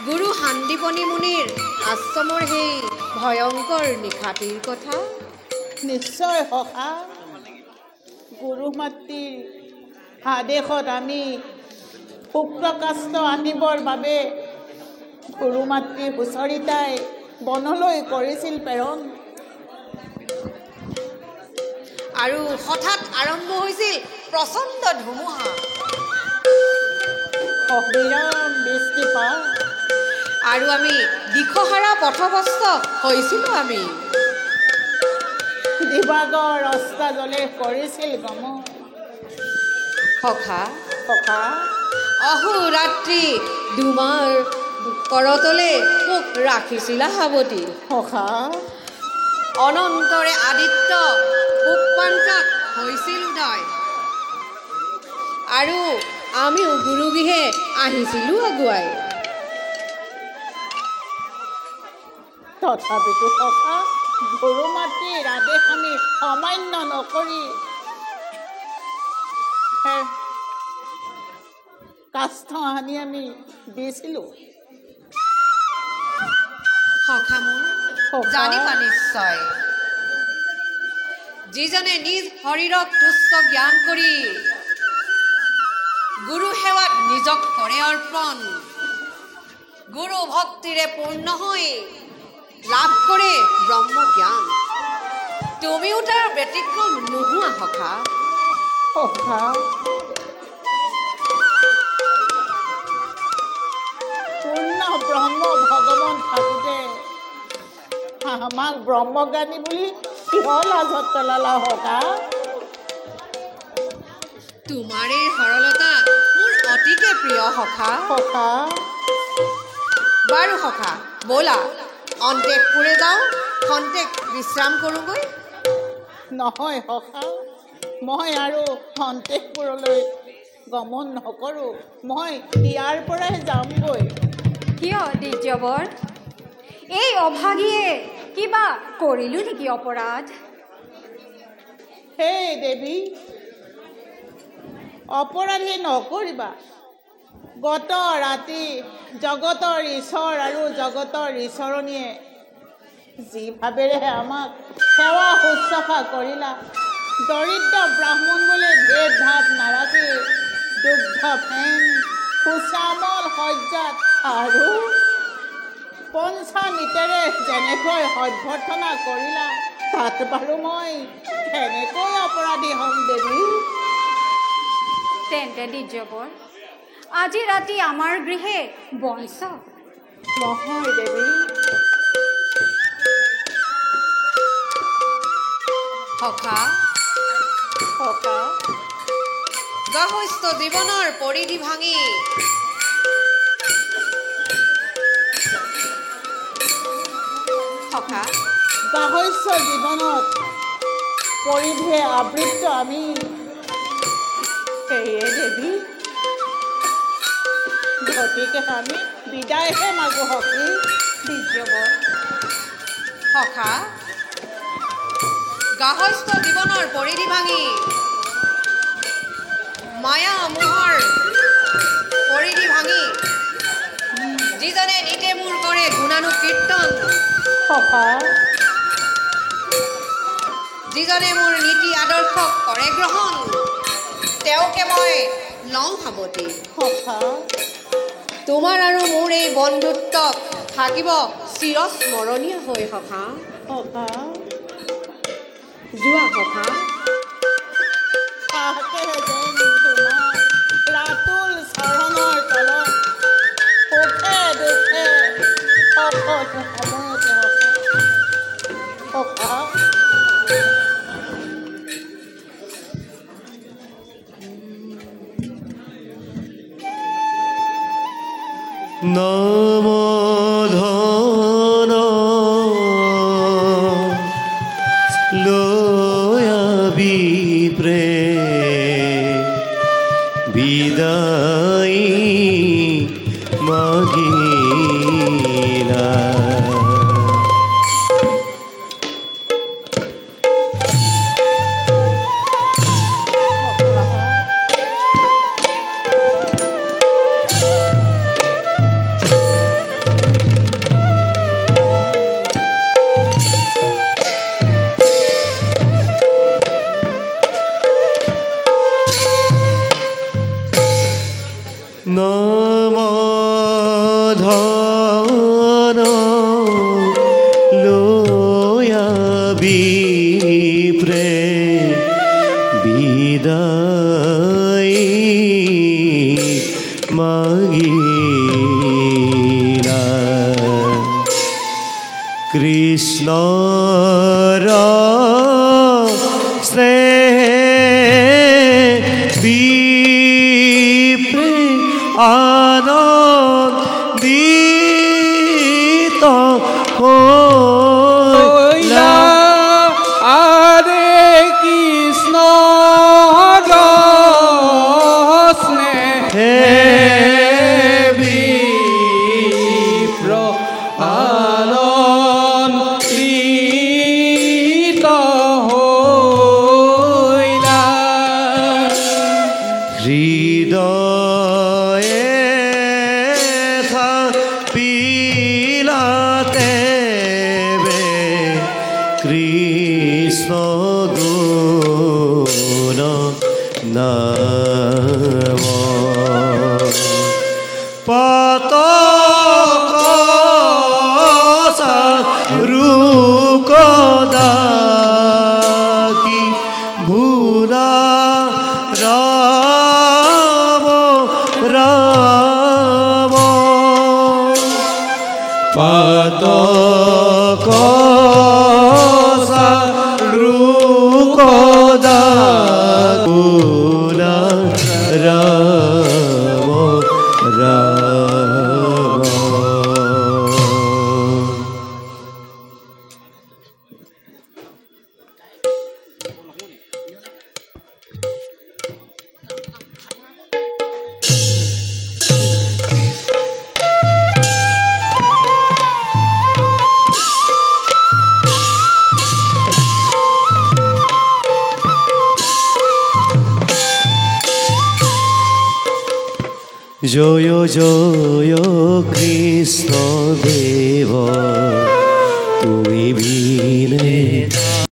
গুৰু শান্তিপনী মুনিৰ আশ্ৰমৰ সেই ভয়ংকৰ নিশাটিৰ কথা? নিশ্চয় সখা, গুৰু মাতৃৰ আদেশত আমি শুক্ৰকাষ্ট আনিবৰ বাবে গুৰু মাতৃ সুচৰিতাই বনলৈ কৰিছিল প্ৰেৰণ। আৰু হঠাৎ আৰম্ভ হৈছিল প্ৰচণ্ড ধুমুহা, অবিৰাম বৃষ্টিপাত, আৰু আমি দিশহাৰা পথভ্ৰষ্ট হৈছিলোঁ। আমি দিবাগৰ অস্তাজলে কৰিছিল গমন। সখা অহোৰাত্ৰি তোমাৰ কৰতলে মোক ৰাখিছিলা সাৱটি। সখা অনন্তৰে আদিত্য পোকপাঞ্চাত হৈছিল উদয়, আৰু আমিও গুৰুগৃহে আহিছিলোঁ আগুৱাই। তথাপিতো সখা, গুৰু মাতৃৰ আদেশ আমি অমান্য নকৰি কাষ্ঠ আনি আমি দিছিলোঁ। সখা মোৰ জানিবা নিশ্চয়, যিজনে নিজ শৰীৰক তুচ্ছ জ্ঞান কৰি গুৰু সেৱাত নিজক কৰে অৰ্পণ, গুৰু ভক্তিৰে পূৰ্ণ হৈ লাভ কৰে ব্ৰহ্ম জ্ঞান। তুমিও তাৰ ব্যতিক্ৰম নোহোৱা সখা। পূৰ্ণ ব্ৰহ্ম ভগৱান থাকোঁতে আমাক ব্ৰহ্মজ্ঞানী বুলি কিয় লাজত পেলালা সখা? তোমাৰ এই সৰলতা মোৰ অতিকে প্ৰিয় সখা। বাৰু সখা, ব'লা অন্তেকপুৰে যাওঁ, খন্তেক বিশ্ৰাম কৰোঁগৈ। নহয় সখা, মই আৰু অন্তেকপুৰলৈ গমন নকৰোঁ, মই ইয়াৰ পৰাই যামগৈ। কিয় দ্বিতীয়বৰ? এই অভাগীয়ে কিবা কৰিলোঁ নেকি অপৰাধ? হে দেৱী, অপৰাধী নকৰিবা। গত ৰাতি জগতৰ ঈশ্বৰ আৰু জগতৰ ঈশ্বৰণীয়ে যি ভাৱেৰে আমাক সেৱা শুশ্ৰূষা কৰিলা, দৰিদ্ৰ ব্ৰাহ্মণ বুলি ভেদ ভাৱ নাৰাখি দুগ্ধ ফেন, সুশ্যামল সজ্জাত আৰু পঞ্চামৃতেৰে যেনেকৈ অভ্যৰ্থনা কৰিলা, তাত বাৰু মই কেনেকৈ অপৰাধী হ'ম দেৱী? তেন্তে দ্বিজবৰ আজি ৰাতি আমাৰ গৃহে বঞ্চ নহয় দেৱী। সখা সখা গহস্ত জীৱনৰ পৰিধি ভাঙি সখা গাহস্য জীৱনত পৰিধে আবৃত্ত আমি, সেয়ে দেৱী গতিকে আমি বিদায়হে মাগো সখী। দ্বিজবৰ সখা গাহস্থ জীৱনৰ পৰিধি ভাঙি মায়া মোহৰ পৰিধি ভাঙি যিজনে নিতে মোৰ কৰে গুণানুকীৰ্তন, সখা যিজনে মোৰ নীতি আদৰ্শক কৰে গ্ৰহণ, তেওঁকে মই লওঁ সাৱটি। সখা তোমাৰ আৰু মোৰ এই বন্ধুত্ব থাকিব চিৰস্মৰণীয় হৈ সখা। সখা যোৱা সখা। তাহাতে যেন তোমাৰ ৰাতুল চৰণৰ তলত সুখে দুখে সকলো সময়তে সখা। নম ধন লয়াবি প্রেম বিদায় মাগিলা। নম ধন লয়াবি প্রেম বিদায় মাগিলা। কৃষ্ণ আনন্দিত হইলা। আরে কৃষ্ণ স্নেহে বিপ্র আনন্দিত হইলা। হৃদয়ে থাপিলাতে কৃষ্ণ গুণ নাম পাতক রূকদাকি ভুলা রাম রাম পাতক রূকদাকি ভুলা রাম রাম। জয় জয় কৃষ্ণ দেব